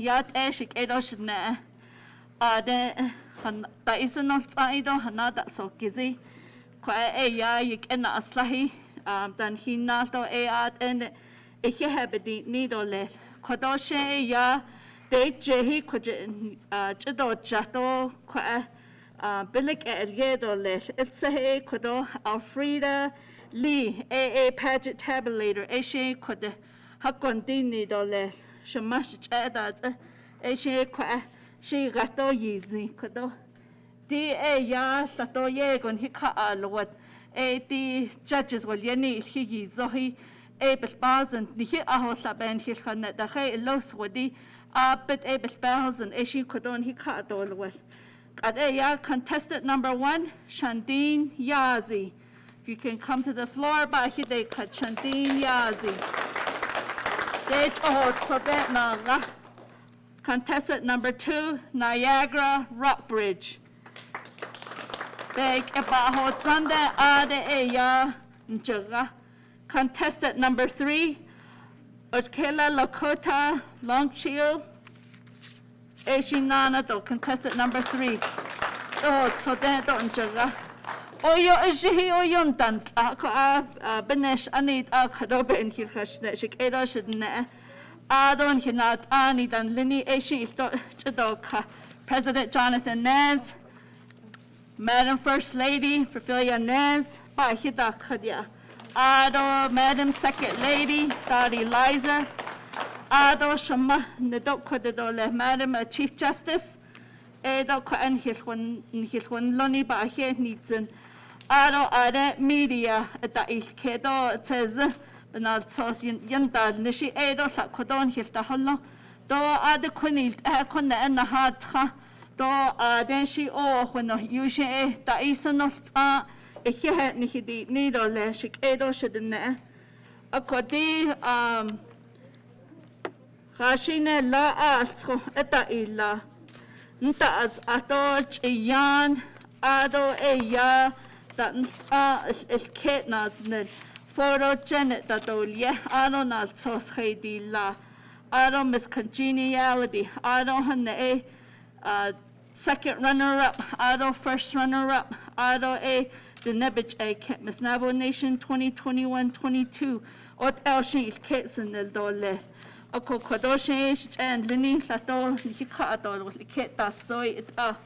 Yat Eshik Edoshne, Ade, that is not Saido, Hanada so gizzy, Qua ya, Yik en Aslahi, then he nato eat and Ikehebedi needle, Kodoshe ya, de Jehi Jido Jato, Qua Billik Eliedo, it's a Kodo, Alfreda Lee, Pageant tabulator, Eshe Kode, Hakondini dole, Shamash Edat, Eshe Qua, she Gato Yizi, Kodo. Di ya Sato Yegon Hika Alwat, the judges will Yeni Higi Zohi, Besbazen, the Hi Ahosaben Hilkanet, the Hay Los Wadi, but Besbazen, Eshe Kodon Hika Dolwat. At contestant number 1, Shandine Yazi. If you can come to the floor, Bahide Shandine Yazi. Contestant number 2, Niagara Rockbridge. Contestant number 3, Otkela Lakota Longchiel. Eshinana do contestant number 3. So that don't jaga. Oyo ishi oyon tant benesh anit akadobe in hilhashne shikeda shidne. Adon hinat ani dan lini eshi chadoka. President Jonathan Nez, Madam First Lady Ophelia Nez, Bahida Kadia. Ado Madam Second Lady Dadi Liza. Ado Shama Nedok Kodole, Madam Chief Justice, Edo Kwan Hilwan Loni Bahe Nitzen, Ado Ade Media at the Ilkedo, it says, Benal Sos Yanda, Nishi Edo Sakodon Hilta Hollo, Do Ade Kunil, Ekon and the Hatra, Do Ade Shi O, when the usually the Isonots are, a Hihet Nihidi Nidole, Shik Edo Shedene, Akodi, Rashine la astro eta illa. Nta as ato chiyan ado eya that is ketnas nil. Foro genet that olye ado nal sos heidi la. Ado Miss Congeniality. Ado hane second runner up. Ado first runner up. Ado the Nebich Miss Navajo Nation 2021-22. Ot elshin il ketsen nil dole. Ako Kodoshe and Lini Sato Nikadol with Liketa soy it up.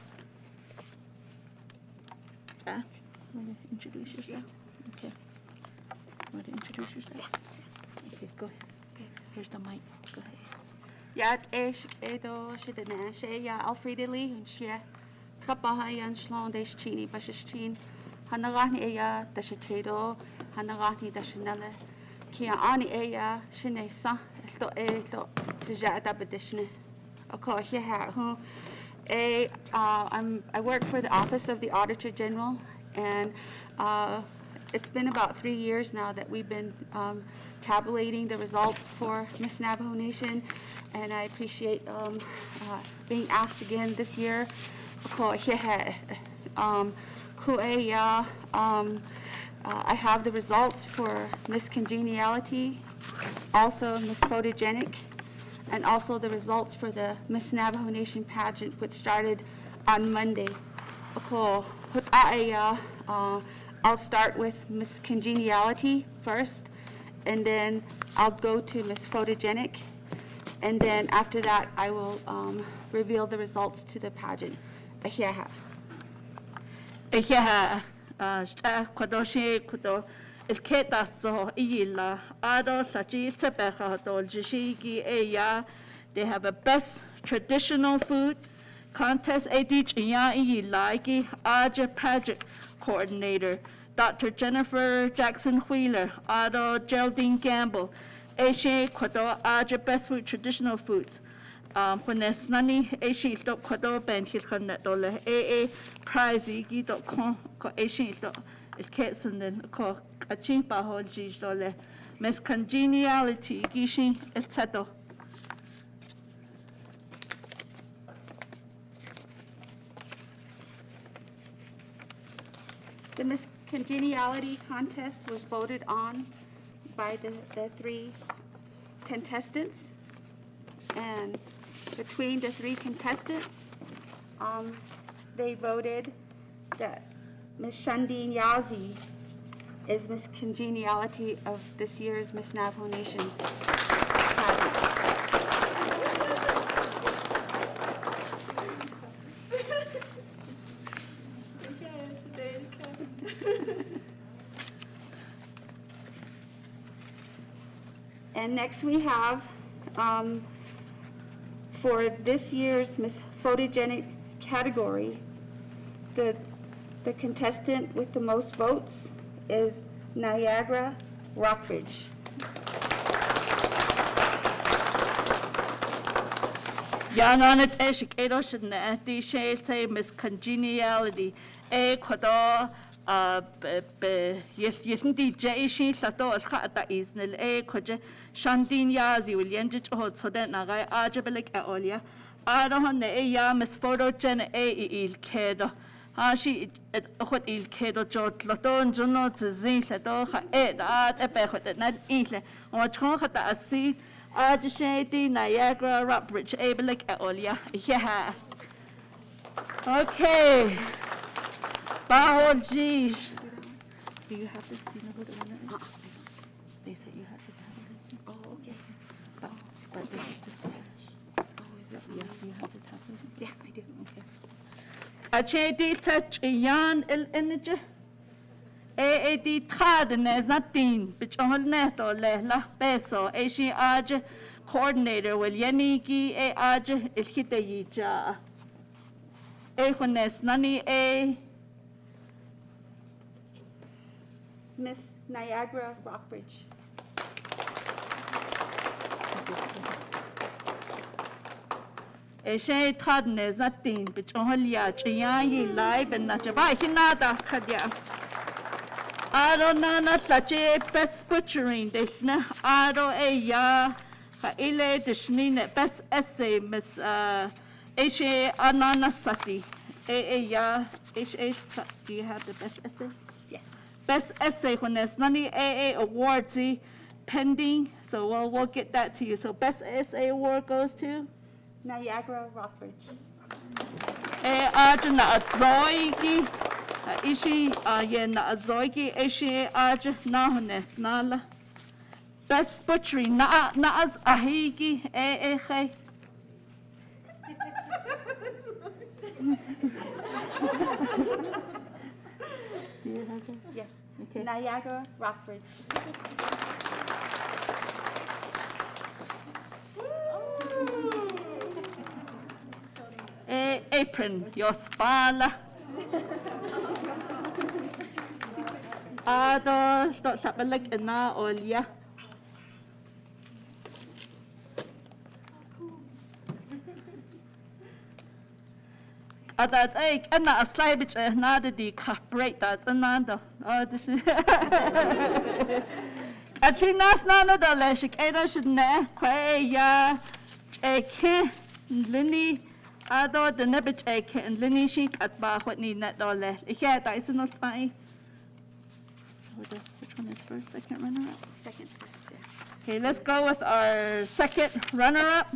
Introduce yourself. Okay. Want to introduce yourself? Okay, go ahead. Okay. Here's the mic. Go ahead. Yat Edo Shidana Shea Alfreda Lee and Shea Kapahayan Shlon Desh Chini Bashashin Hanarani Eya Dashatedo Hanarani Dashanella Kia Ani Eya Shinesa. I work for the Office of the Auditor General, and it's been about 3 years now that we've been tabulating the results for Miss Navajo Nation, and I appreciate being asked again this year. I have the results for Miss Congeniality, also Miss Photogenic, and also the results for the Miss Navajo Nation pageant, which started on Monday. I'll start with Miss Congeniality first, and then I'll go to Miss Photogenic, and then after that I will reveal the results to the pageant. Il ketaso ila ado sachi tebecha dol jishigi eya. They have a best traditional food contest edich iya ilagi aja pageant coordinator Dr. Jennifer Jackson Wheeler ado Geraldine Gamble eshe kodo aja best food traditional foods. When there's nani eshe dot kodo ben hilkanet dole prize igi dot con eshe dot il ketsen den ko achin pahol jij dole Miss Congeniality gishin etc. The Miss Congeniality contest was voted on by the 3 contestants, and between the three contestants. They voted that Ms. Shandine Yazi is Miss Congeniality of this year's Miss Navajo Nation pageant. And next we have, for this year's Miss Photogenic category, the contestant with the most votes is Niagara Rockridge. Young on it, education, and the shade say Miss Congeniality, Quado, yes, DJ, she sato as hata is nil, Koje, Shandine Yazi, will yenjit hot so then I arjabalik aolia. I don't know, ya Miss Photogen, il kedo. She what il kedo jot laton juno to zin sato, at a pehot at not eatle, or chonhata a seat. Shady Niagara Rockridge Abelek Aolia. Yeah. Okay. Bao geez. Do you have to? Do you know who the winner is? They said you have to have it. Oh, okay. Oh, but this is just cash. Oh, is it? Yeah, you have to have it. Yes, I do. Okay. Shady touch a yarn el energy. A Tradenes natin, which on neto lehla peso, a she aj coordinator will yeniki a aj il hitayija. A hones nani a Miss Niagara Rockridge. a she Tradenes natin, which on liach a yayi live and najabai hinada kadya. Aro na such a best butchering dishna. Aro a ya ile dishnine best essay Miss H.A. Anana Sati. A ya H.A. Do you have the best essay? Yes. Best essay when there's none AA awards pending. So we'll get that to you. So best essay award goes to Niagara Rockridge. Arjuna Zoigi. Ishi yen zoigi ishi aj nahones nala. Best butchery na as ahigi he. Do you have that? Yes. Okay. Niagara Rockridge. Apron, your spala. Ado, stop sabalik ina olya. That's a slide which nada di break that's another. Oh, this is. Actually, nas nana da leshik eda should ne quay ya eke lini ado the nebit eke and lini sheet at bar what need net dollar. Yeah, that is not fine. So which one is first, second runner up? Second first, yeah. Okay, let's go with our second runner up.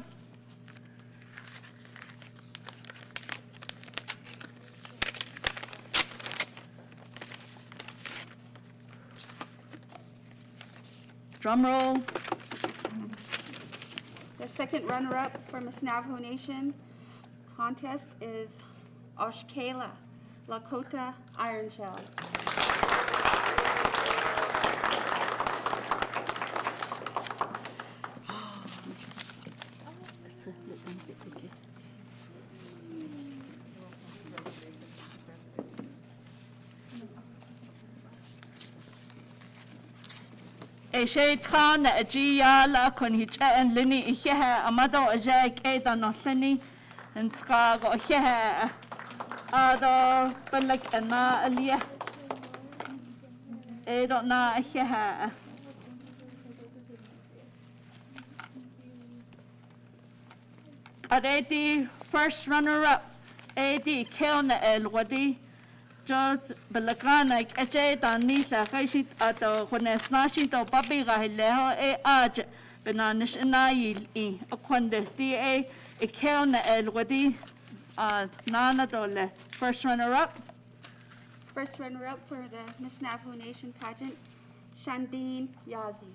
Drum roll. The second runner-up for Miss Navajo Nation contest is Oshkela Lakota Iron Shell. Shay Tran a Gia la con hitch and Linny here, a mother a jack, Ada no Linny, and Ska got here. Ado, but like a na alia. Ada na here. Adeti first runner up, AD Kelna El Wadi. Just belakana eche ta nisa kaisit ato kones nashi to papi ga leho e aj benanish na yil I akwande ti e Ikaw el wadi Nana dole first runner-up. First runner-up for the Miss Navajo Nation pageant, Shandine Yazi.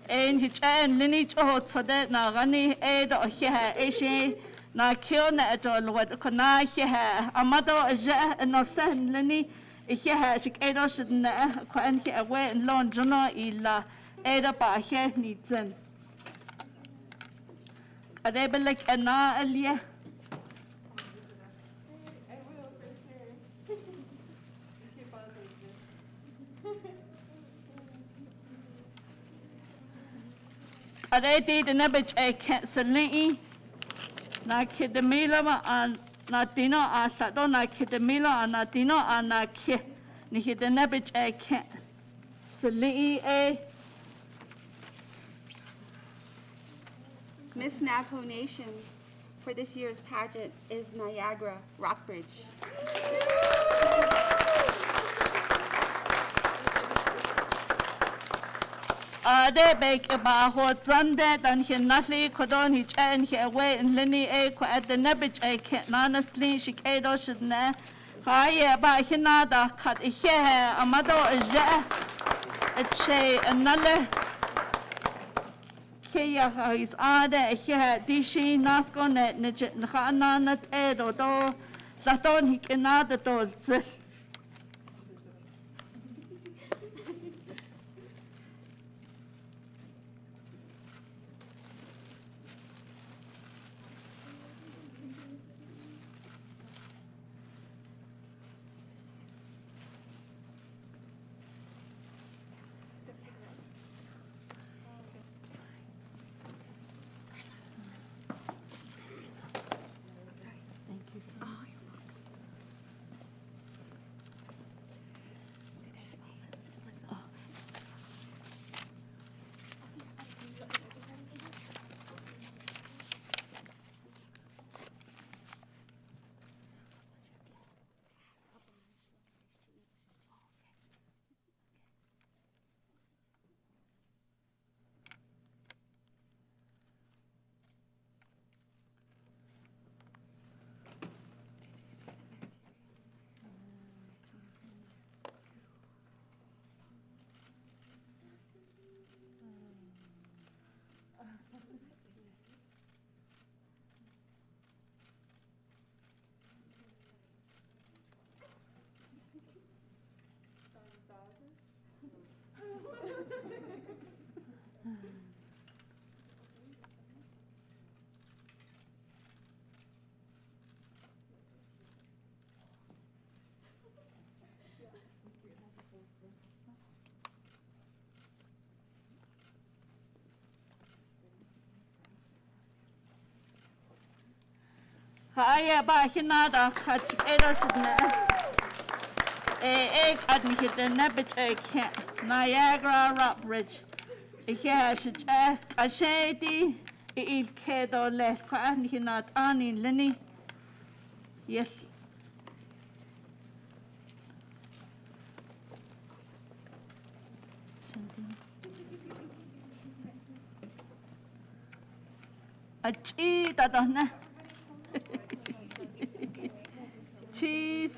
Ein hitchen lini cho tsode na gani e do hia e she na kyo na do lwad kona hia amado ja no sen lini hia shik e do shid na kwan hia we lon jono ila e do ba hia ni zen ade belek ana alia ade di de nebich e cancelling na kidemila ma an na dino a shadow na kidemila an na dino an na ki ni hiddenebich e cancelling e Miss Navajo Nation for this year's pageant is Niagara Rockbridge. ade bek ba ho zande dan hin nasli kodon hi chen hi away in lini e ko at the nebich e honestly she kedo should na haye ba hina da kat he amado ja a che anale Kia is ade he dishi nasko net nit khana nat edo do saton hi kenada dolz Haye ba hina da kat edo should na e at ni hit the nebich e Niagara Rockbridge e should a shady e kedo le kwa ni hina ani lini yes a chi da na cheese.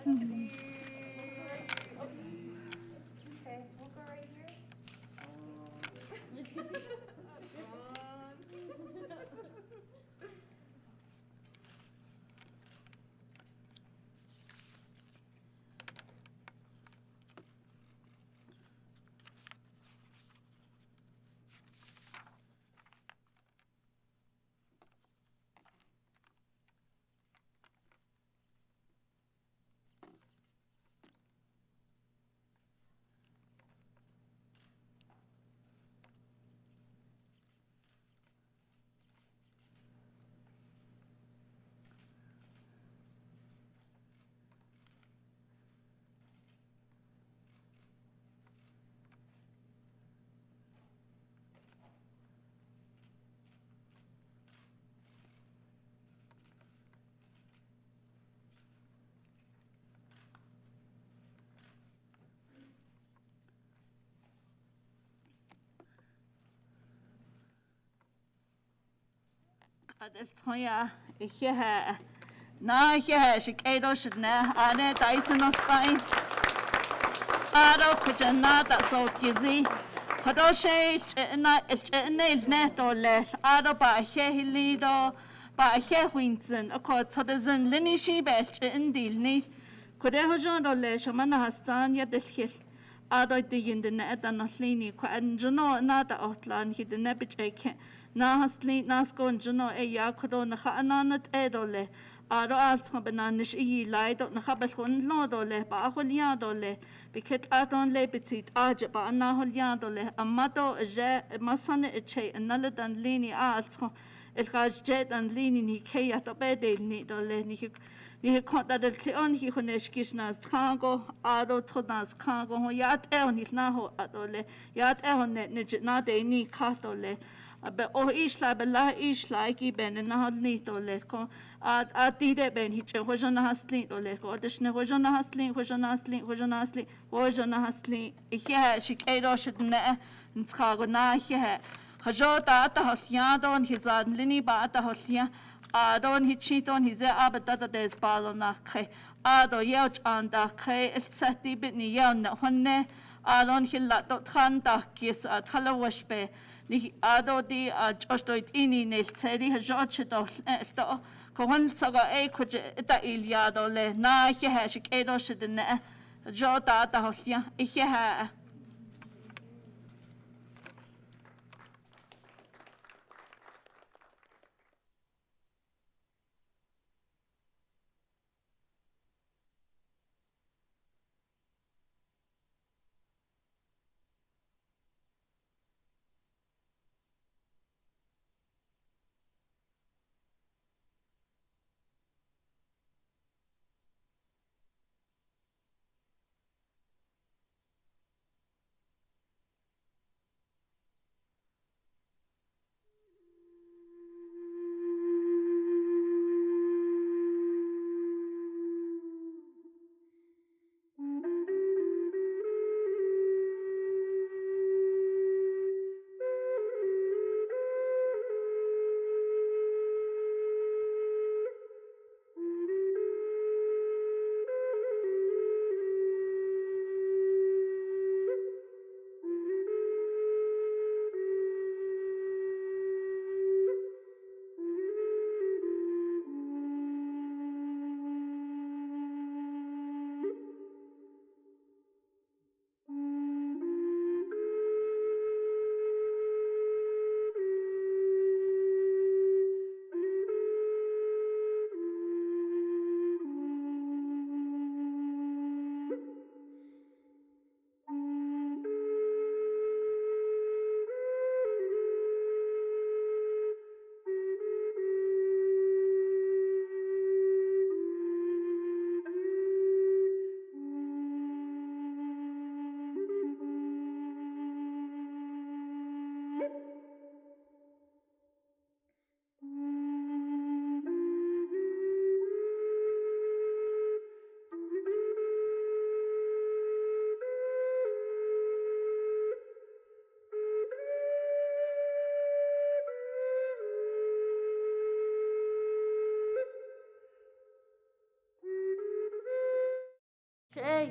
Adeltoya, ihe na ihe shikedo shne ane Dyson of time. Ado kujana that so kizi. Kadoshe na net or less. Ado ba he lido ba he winson. A court citizen linishi best in deal ni. Kudehojon or le shamana hastan ya dishil. Ado digin the net and not lini. Quan juno nada outland he the nebich ake. Na hasli nasko and juno e yakudo na haananat edole. Aro altsga benanish I lido na habashon lodole ba aholiadole. Because adon le betit aja ba anaholiadole. Amado je masane eche analadan lini altsga. El gajjet and lini ni kaya tabede ni dole ni. Ni konta del cleon hi honeshkish nas kango, ado todas kango, yat eon his naho adole, yat eon net nijit na de ni katole. But oh ishla bela ishla ki ben and nahal nito leko at dide ben hitch wajana haslin oleko adishne wajana haslin wajana haslin yeah she kado should ne nskago na yeah hajota ata hosyadon his lini ba ata hosya adon hitchiton his abata des balo na khe ado yauch anda khe seti bitni yaun honne adon hilla dot khanda kis at halawashbe ni ado di jostoit ini nel seri hajoche do sto kohon saga e kuje ta iliado le na he ha shikedo shidne jota ta hosya ihe ha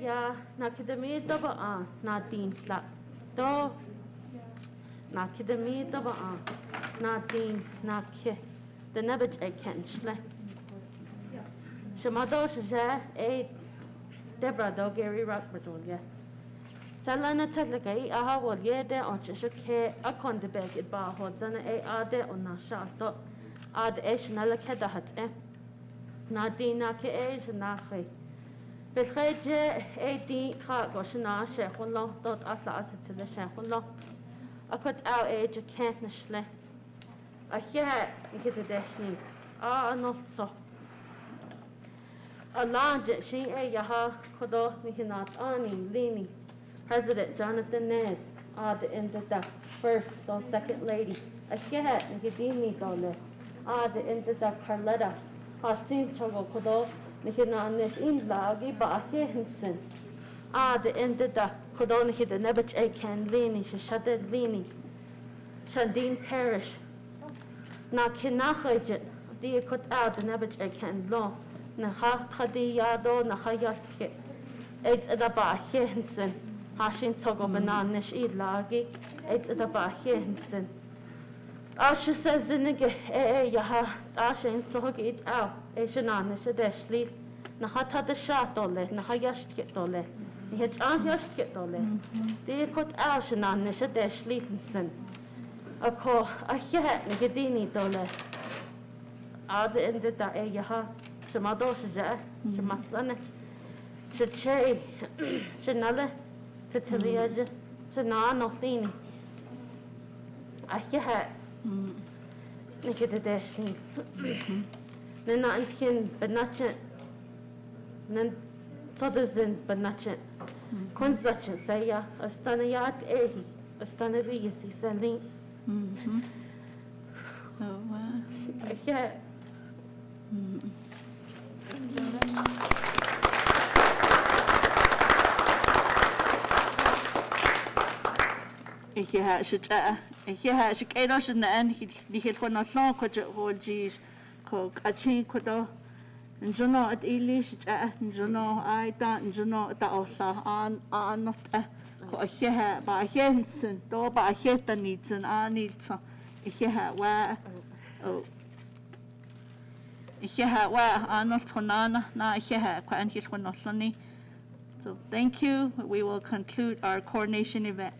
ya na kidami ba na din la do na kidami ba na din na ke the nabaj I can shle shamado shaja e Debra do Gary Rockbridge ya salana tatlakai aha wal yede on chishke akon de beg it ba hodzana e ade on na shato ad esh na la keda hat e na din na ke e na khay بالخيجة أيدي خاق وشنا شيخ الله ضد أطلع أسد الشيخ الله أكد أو أيج كانت نشله أحياء يكده داشني نصه الله جاء شيء يها كده مهنات ليني President Jonathan Nez the end of the first or second lady أحياء يكديني دولة the end of the Carletta حاسين شغل كده نحنا نش إن لاقي بعثيه هنسن the end of the كده نحنا نبتش أي كان ليني شدد ليني شدين parish na kinachajin di kut out the nebit I can law na ha khadi yado na hayatke it's a ba hensen hashin togo bananish I lagi it's a ba hensen Asha says in the yaha Asha so it out Asian deshli na hata the shot ole na hayash kit ole ni het an yash kit ole di kut Asha deshli sen ako a het ni gedini dole ad in the da yaha shmado shja shmaslana shche shnale titliaj shna no thini a het ni get deshli Then I can benachet. Then Sodazin benachet. Consachet say ya, a stanayat ehi, a stanaviasi sending. Yeah. Ich habe schon gedacht, die hier von der Land kommt, wo die Kachin kommt, und so noch at Elish, und so noch Aida, und so noch da Osa an noch ich habe bei Jensen, da bei Jetanitzen an Nilsson. Ich habe Arnold Tonana, na ich habe kein hier von Oslani. So thank you. We will conclude our coronation event.